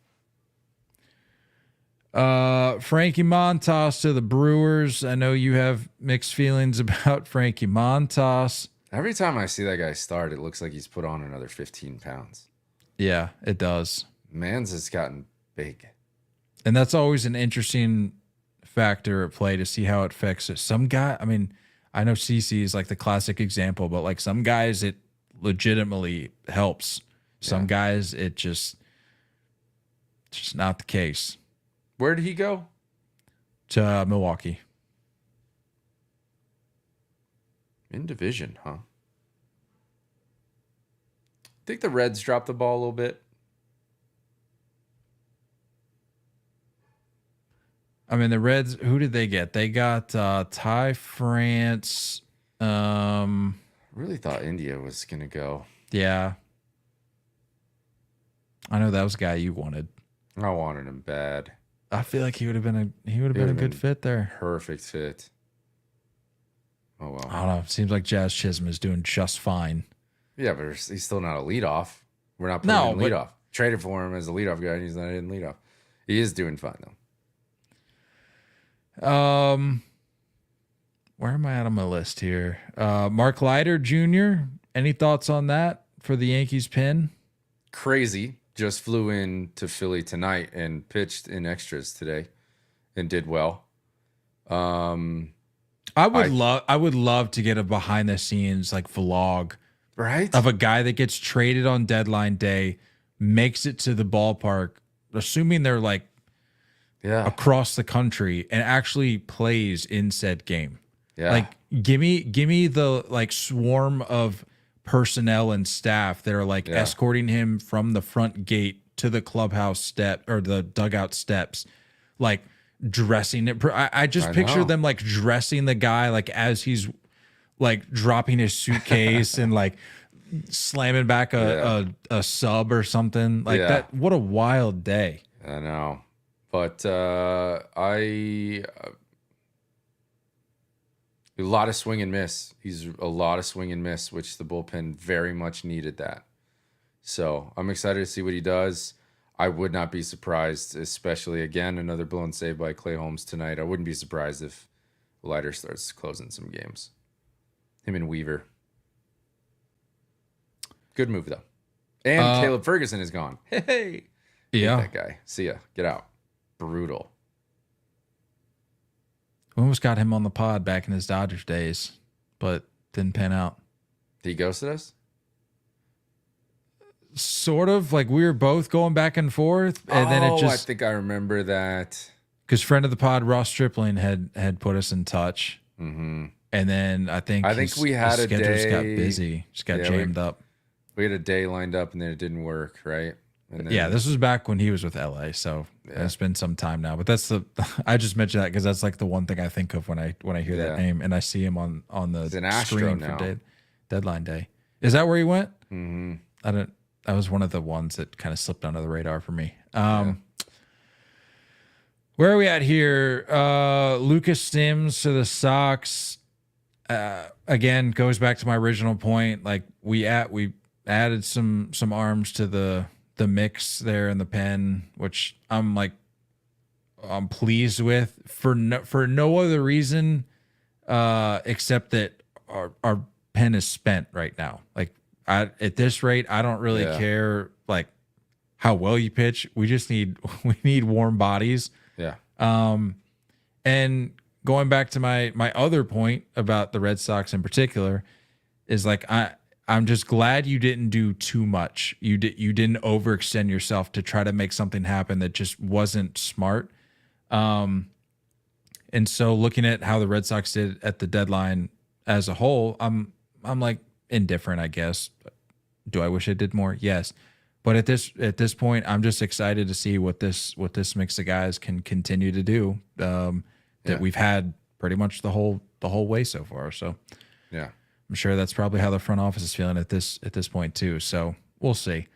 Frankie Montas to the Brewers. I know you have mixed feelings about Frankie Montas. Every time I see that guy start, it looks like he's put on another 15 pounds. Yeah, it does. Man's has gotten big. And that's always an interesting factor at play to see how it affects it. Some guy, I mean, I know CC is like the classic example, but like some guys, it legitimately helps. Some guys, it's just not the case. Where did he go? To Milwaukee. In division, huh? I think the Reds dropped the ball a little bit. I mean, the Reds, who did they get? They got Ty France. Really thought India was going to go. Yeah. I know that was a guy you wanted. I wanted him bad. I feel like he would have been a good fit there. Perfect fit. Oh, well. I don't know. It seems like Jazz Chisholm is doing just fine. Yeah, but he's still not a leadoff. We're not putting him in leadoff. Traded for him as a leadoff guy, and he's not in leadoff. He is doing fine, though. Where am I at on my list here? Mark Leiter Jr. Any thoughts on that for the Yankees pin? Crazy. Just flew in to Philly tonight and pitched in extras today and did well. I would love to get a behind the scenes like vlog, right, of a guy that gets traded on deadline day, makes it to the ballpark, assuming they're like across the country, and actually plays in said game. Yeah. Like give me the like swarm of personnel and staff that are like escorting him from the front gate to the clubhouse step or the dugout steps, like dressing it. I just picture them like dressing the guy like as he's like dropping his suitcase and like slamming back a sub or something like that. What a wild day. I know. But a lot of swing and miss. He's a lot of swing and miss, which the bullpen very much needed that. So I'm excited to see what he does. I would not be surprised, especially, again, another blown save by Clay Holmes tonight. I wouldn't be surprised if Leiter starts closing some games. Him and Weaver. Good move, though. And Caleb Ferguson is gone. Hey. Yeah. That guy. See ya. Get out. Brutal. We almost got him on the pod back in his Dodgers days, but didn't pan out. Did he ghosted us? Sort of. Like we were both going back and forth, and then it just. I think I remember that. Because friend of the pod, Ross Stripling, had put us in touch, mm-hmm. And then I think we had his a schedules day. Got busy, just got jammed up. We had a day lined up, and then it didn't work, right? And then, this was back when he was with LA, so it's been some time now. But that's I just mentioned that because that's like the one thing I think of when I hear that name and I see him on the screen for deadline day. Is that where he went? Mm-hmm. That was one of the ones that kind of slipped under the radar for me. Where are we at here? Lucas Sims to the Sox. Again, goes back to my original point. Like we added some arms to the mix there in the pen, which I'm pleased with for no other reason except that our pen is spent right now. Like at this rate, I don't really care like how well you pitch. We just need warm bodies. Yeah. And going back to my other point about the Red Sox in particular is like I'm just glad you didn't do too much. You didn't overextend yourself to try to make something happen that just wasn't smart. And so looking at how the Red Sox did at the deadline as a whole, I'm like, indifferent, I guess. Do I wish I did more? Yes. But at this point, I'm just excited to see what this mix of guys can continue to do that we've had pretty much the whole way so far. So yeah, I'm sure that's probably how the front office is feeling at this point too. So we'll see.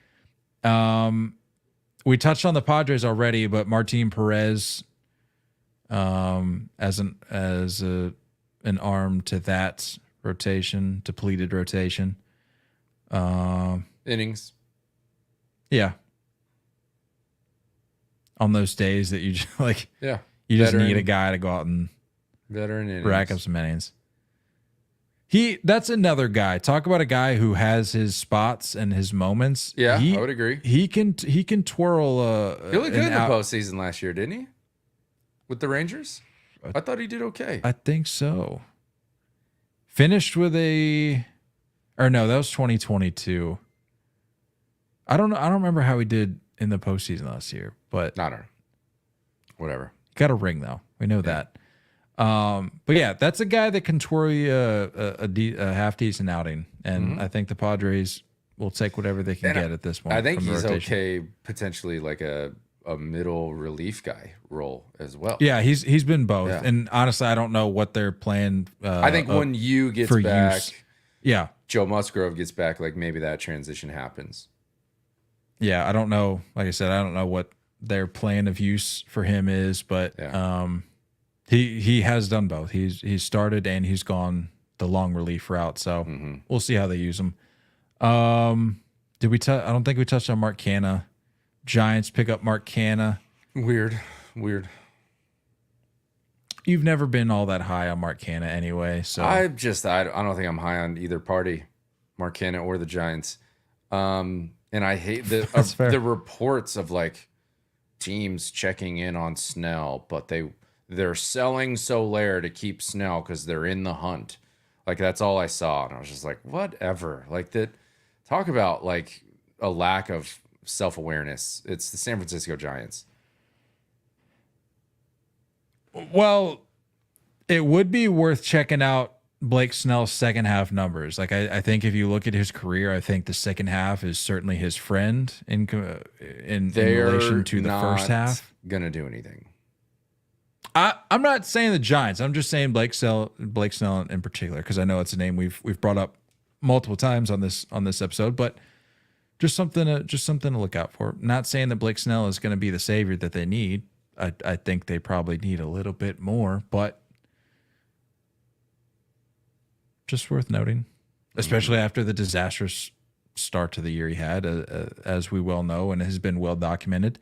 We touched on the Padres already, but Martin Perez as an arm to that rotation, depleted rotation. Innings. Yeah. On those days that you just you just Veteran. need a guy to go out and Veteran innings. rack up some innings. That's another guy. Talk about a guy who has his spots and his moments. Yeah, I would agree. He can twirl He looked good in the postseason last year, didn't he? With the Rangers? I thought he did okay. I think so. Finished with that was 2022. I don't know. I don't remember how he did in the postseason last year, but I don't know. Whatever. Got a ring though. We know that. But yeah, that's a guy that can twirl you a half decent outing, and I think the Padres will take whatever they can get at this point. I think he's rotation. okay, potentially like a middle relief guy role as well. Yeah, he's been both, Yeah. and honestly, I don't know what they're playing. I think when you gets for back, use. Yeah, Joe Musgrove gets back, like maybe that transition happens. yeah, I don't know. Like I said, I don't know what their plan of use for him is, but he has done both. He's started and he's gone the long relief route. So we'll see how they use him. Did we? I don't think we touched on Mark Canha. Giants pick up Mark Canha. Weird. You've never been all that high on Mark Canha anyway. So I don't think I'm high on either party, Mark Canha or the Giants. And I hate the reports of like teams checking in on Snell, but they're selling Soler to keep Snell because they're in the hunt. Like that's all I saw, and I was just like, whatever. Like that. Talk about like a lack of self-awareness. It's the San Francisco Giants. Well, it would be worth checking out Blake Snell's second half numbers. Like I think if you look at his career, I think the second half is certainly his friend in relation to the first half. Gonna do anything. I'm not saying the Giants. I'm just saying Blake Snell in particular, because I know it's a name we've brought up multiple times on this episode, but just something to look out for. Not saying that Blake Snell is going to be the savior that they need. I think they probably need a little bit more, but just worth noting, especially after the disastrous start to the year he had, as we well know, and has been well documented.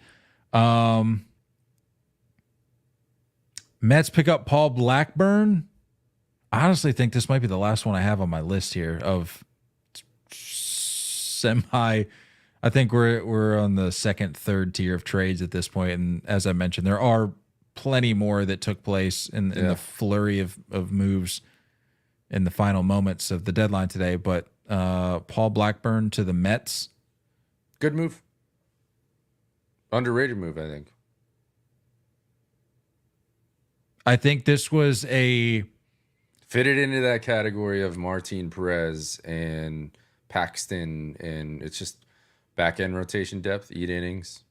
Mets pick up Paul Blackburn. I honestly think this might be the last one I have on my list here of semi. I think we're on the second, third tier of trades at this point, and as I mentioned, there are plenty more that took place in the flurry of moves in the final moments of the deadline today. But Paul Blackburn to the Mets, good move, underrated move, I think. I think this was fitted into that category of Martin Perez and Paxton, and it's just back end rotation depth, eat innings.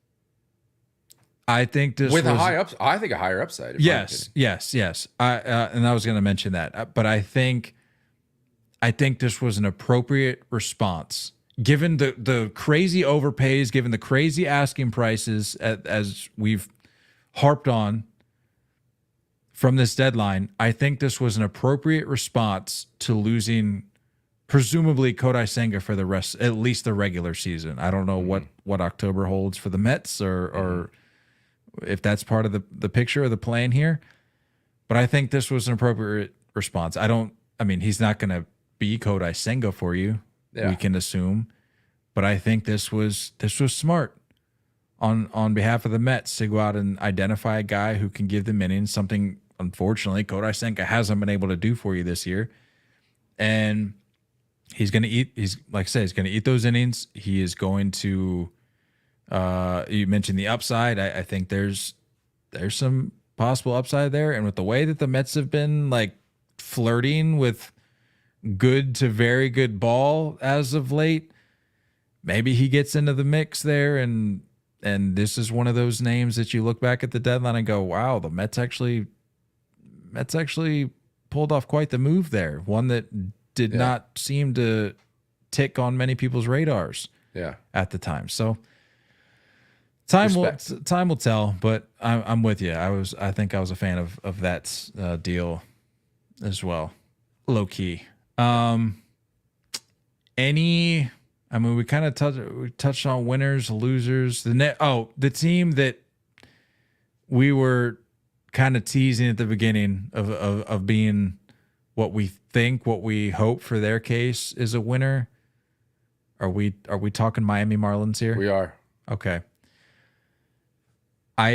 I think this with a higher upside. Yes. And I was going to mention that, but I think this was an appropriate response given the crazy overpays, given the crazy asking prices, as we've harped on from this deadline. I think this was an appropriate response to losing presumably Kodai Senga for the rest, at least the regular season. I don't know what October holds for the Mets or if that's part of the picture or the plan here, but I think this was an appropriate response. He's not going to be Kodai Senga for you. Yeah. We can assume, but I think this was smart on behalf of the Mets to go out and identify a guy who can give them innings, something unfortunately Kodai Senga hasn't been able to do for you this year. And he's going to eat those innings. He is going to, you mentioned the upside. I think there's some possible upside there. And with the way that the Mets have been like flirting with good to very good ball as of late. Maybe he gets into the mix there, and this is one of those names that you look back at the deadline and go, wow, the Mets actually pulled off quite the move there. One that did not seem to tick on many people's radars at the time. So time will tell, but I'm with you. I think I was a fan of that deal as well, low key. We kind of touched on winners, losers. The team that we were kind of teasing at the beginning of being what we hope for their case is a winner. Are we talking Miami Marlins here? We are. Okay. I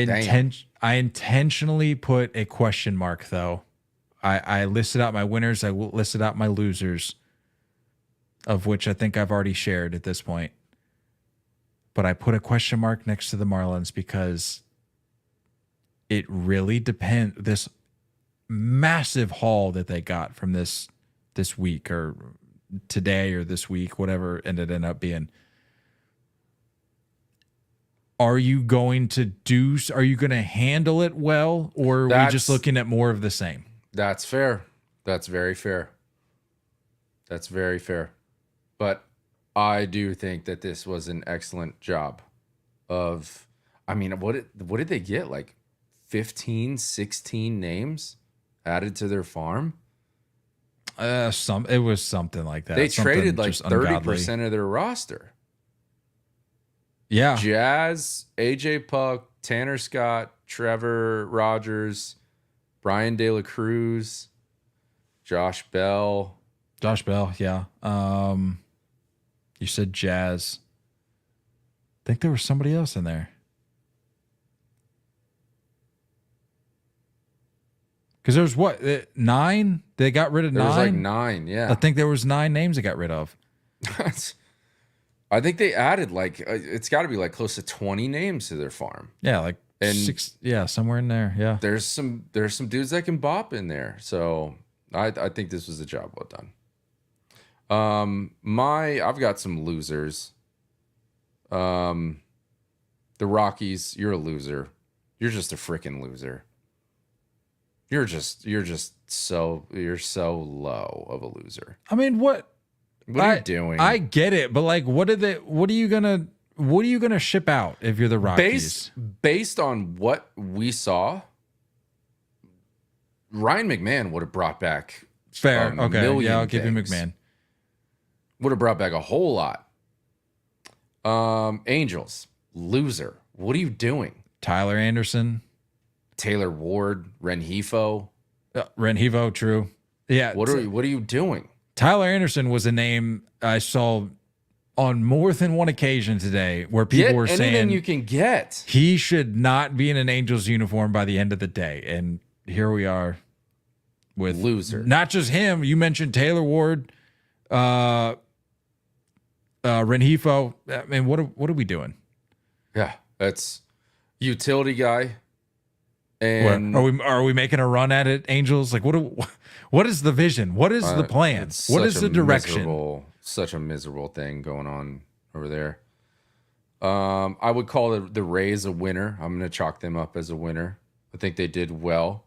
intentionally put a question mark though. I listed out my winners. I listed out my losers, of which I think I've already shared at this point. But I put a question mark next to the Marlins because it really depends. This massive haul that they got from this week or today or this week, whatever ended up being. Are you going to handle it well, or are we just looking at more of the same? That's fair. That's very fair. That's very fair. But I do think that this was an excellent job of, what did they get? Like 15, 16 names added to their farm? It was something like that. They traded like 30% of their roster. Yeah. Jazz, AJ Puck, Tanner Scott, Trevor Rogers, Brian De La Cruz, Josh Bell. Yeah. You said Jazz. I think there was somebody else in there. Because there was 9? They got rid of 9? There was like 9, yeah. I think there was 9 names they got rid of. I think they added it's got to be like close to 20 names to their farm. Yeah, like 6. Yeah, somewhere in there. Yeah. There's some dudes that can bop in there. So I think this was a job well done. I've got some losers. The Rockies, you're a loser. You're just a freaking loser. You're so low of a loser. I mean, what are you doing? I get it, but like, what are you gonna ship out if you're the Rockies? Based on what we saw, Ryan McMahon would have brought back fair. Okay, yeah, I'll give you McMahon. Would have brought back a whole lot. Angels, loser. What are you doing? Tyler Anderson, Taylor Ward, Rengifo. Rengifo, true. Yeah. What are you doing? Tyler Anderson was a name I saw on more than one occasion today where people were saying anything you can get. He should not be in an Angels uniform by the end of the day. And here we are with loser. Not just him. You mentioned Taylor Ward, Rengifo. I mean, what are we doing? Yeah, that's utility guy. And are we making a run at it, Angels? Like, what is the vision? What is the plan? What is the direction? Such a miserable thing going on over there. I would call the Rays a winner. I'm going to chalk them up as a winner. I think they did well.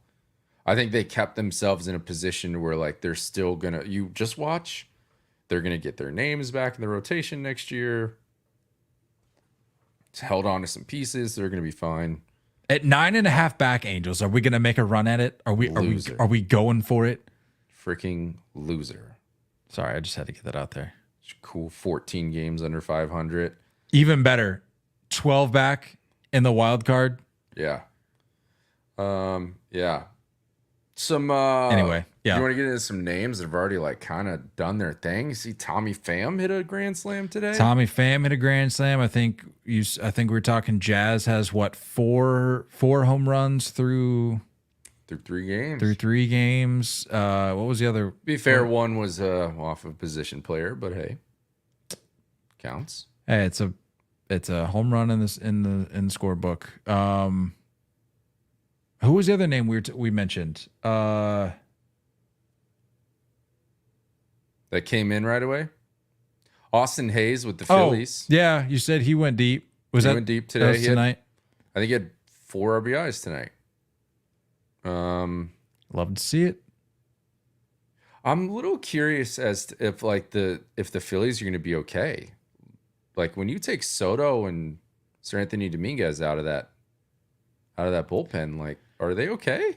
I think they kept themselves in a position where like they're still gonna. You just watch. They're gonna get their names back in the rotation next year. It's held on to some pieces. They're gonna be fine. At 9.5 back, Angels, are we going to make a run at it? Are we going for it? Freaking loser. Sorry, I just had to get that out there. Cool. 14 games under 500. Even better. 12 back in the wild card. Yeah. Yeah. Anyway, yeah. You want to get into some names that have already like kind of done their thing? You see Tommy Pham hit a grand slam today? Tommy Pham hit a grand slam. I think we're talking Jazz has what, four home runs through 3 games. Through 3 games. What was the other? Be fair, one was off a position player, but hey. Counts. Hey, it's a home run in the scorebook. Who was the other name we mentioned? that came in right away. Austin Hayes with the Phillies. Yeah, you said he went deep. He went deep today? That was tonight? I think he had 4 RBIs tonight. Love to see it. I'm a little curious as to if the Phillies are going to be okay. Like when you take Soto and Sir Anthony Dominguez out of that bullpen, like, are they okay?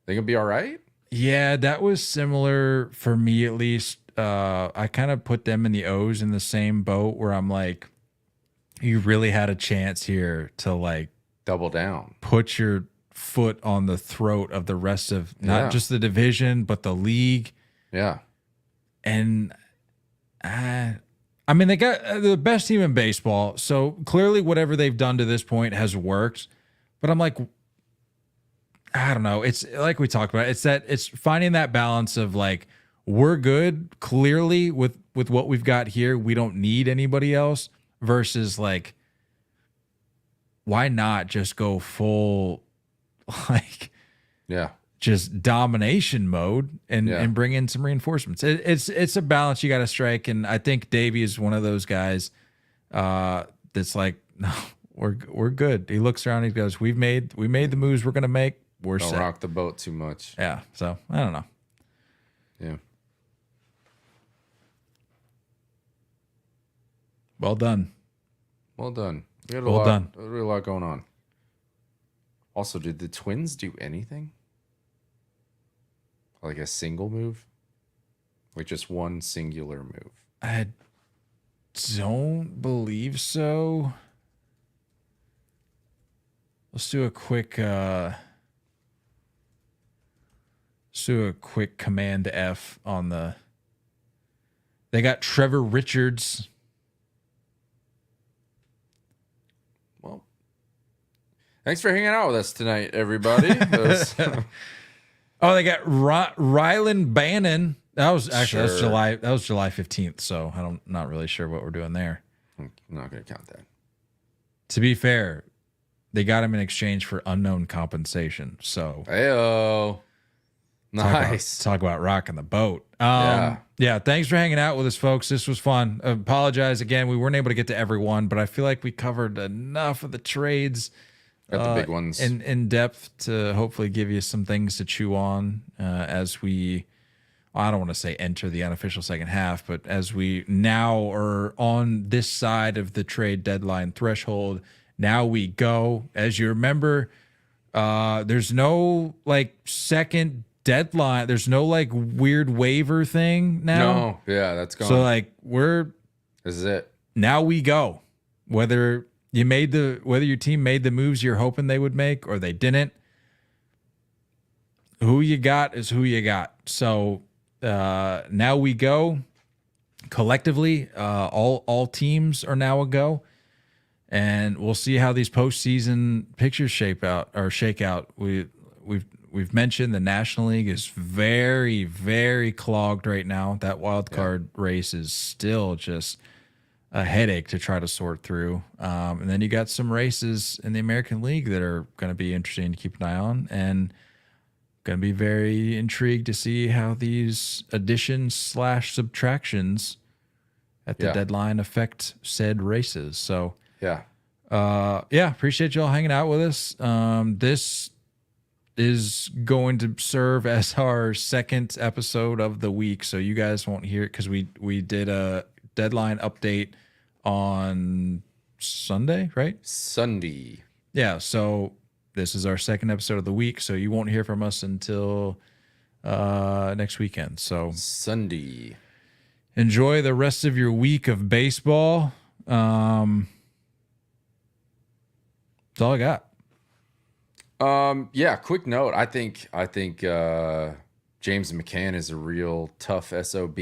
They gonna be all right? Yeah, that was similar for me at least. I kind of put them and the O's in the same boat where I'm like, you really had a chance here to like double down, put your foot on the throat of the rest of not just the division, but the league. Yeah. And I mean, they got the best team in baseball. So clearly whatever they've done to this point has worked. But I'm like, I don't know. It's like we talked about. It's finding that balance of like, we're good clearly with what we've got here. We don't need anybody else versus like, why not just go full, like, just domination mode and bring in some reinforcements. It's a balance you got to strike. And I think Davey is one of those guys that's like, no, we're good. He looks around, he goes, we made the moves we're going to make. We're don't set. Rock the boat too much. Yeah. So I don't know. Yeah. Well done. Well done. We had a lot going on. Also, did the Twins do anything? Like a single move? Like just one singular move? I don't believe so. Let's do a quick command F on the. They got Trevor Richards. Well, thanks for hanging out with us tonight, everybody. Oh, they got Rylan Bannon. That was actually that was July 15th. So I'm not really sure what we're doing there. I'm not going to count that. To be fair, they got him in exchange for unknown compensation. So, heyo, nice. Talk about rocking the boat. Yeah. Thanks for hanging out with us, folks. This was fun. Apologize again. We weren't able to get to everyone, but I feel like we covered enough of the trades. Got the big ones in depth to hopefully give you some things to chew on as we, I don't want to say enter the unofficial second half, but as we now are on this side of the trade deadline threshold, now we go. As you remember, there's no like second deadline. There's no like weird waiver thing now. No, yeah, that's gone. So like this is it. Now we go. Whether your team made the moves you're hoping they would make or they didn't, who you got is who you got. So now we go collectively. All teams are now a go, and we'll see how these postseason pictures shake out. We've mentioned the National League is very, very clogged right now. That wild card race is still just a headache to try to sort through. And then you got some races in the American League that are going to be interesting to keep an eye on, and going to be very intrigued to see how these additions / subtractions at the deadline affect said races. So appreciate y'all hanging out with us. This is going to serve as our second episode of the week, so you guys won't hear it because we did a deadline update on Sunday, right? Sunday. Yeah, so this is our second episode of the week, so you won't hear from us until next weekend. So Sunday. Enjoy the rest of your week of baseball. That's all I got. Quick note. I think James McCann is a real tough SOB.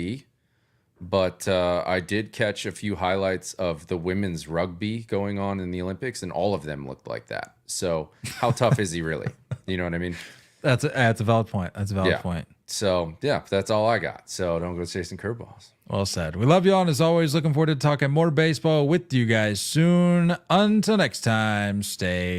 But I did catch a few highlights of the women's rugby going on in the Olympics, and all of them looked like that. So how tough is he really? You know what I mean? That's a valid point. That's a valid point. So, that's all I got. So don't go chasing curveballs. Well said. We love you all, and as always, looking forward to talking more baseball with you guys soon. Until next time, stay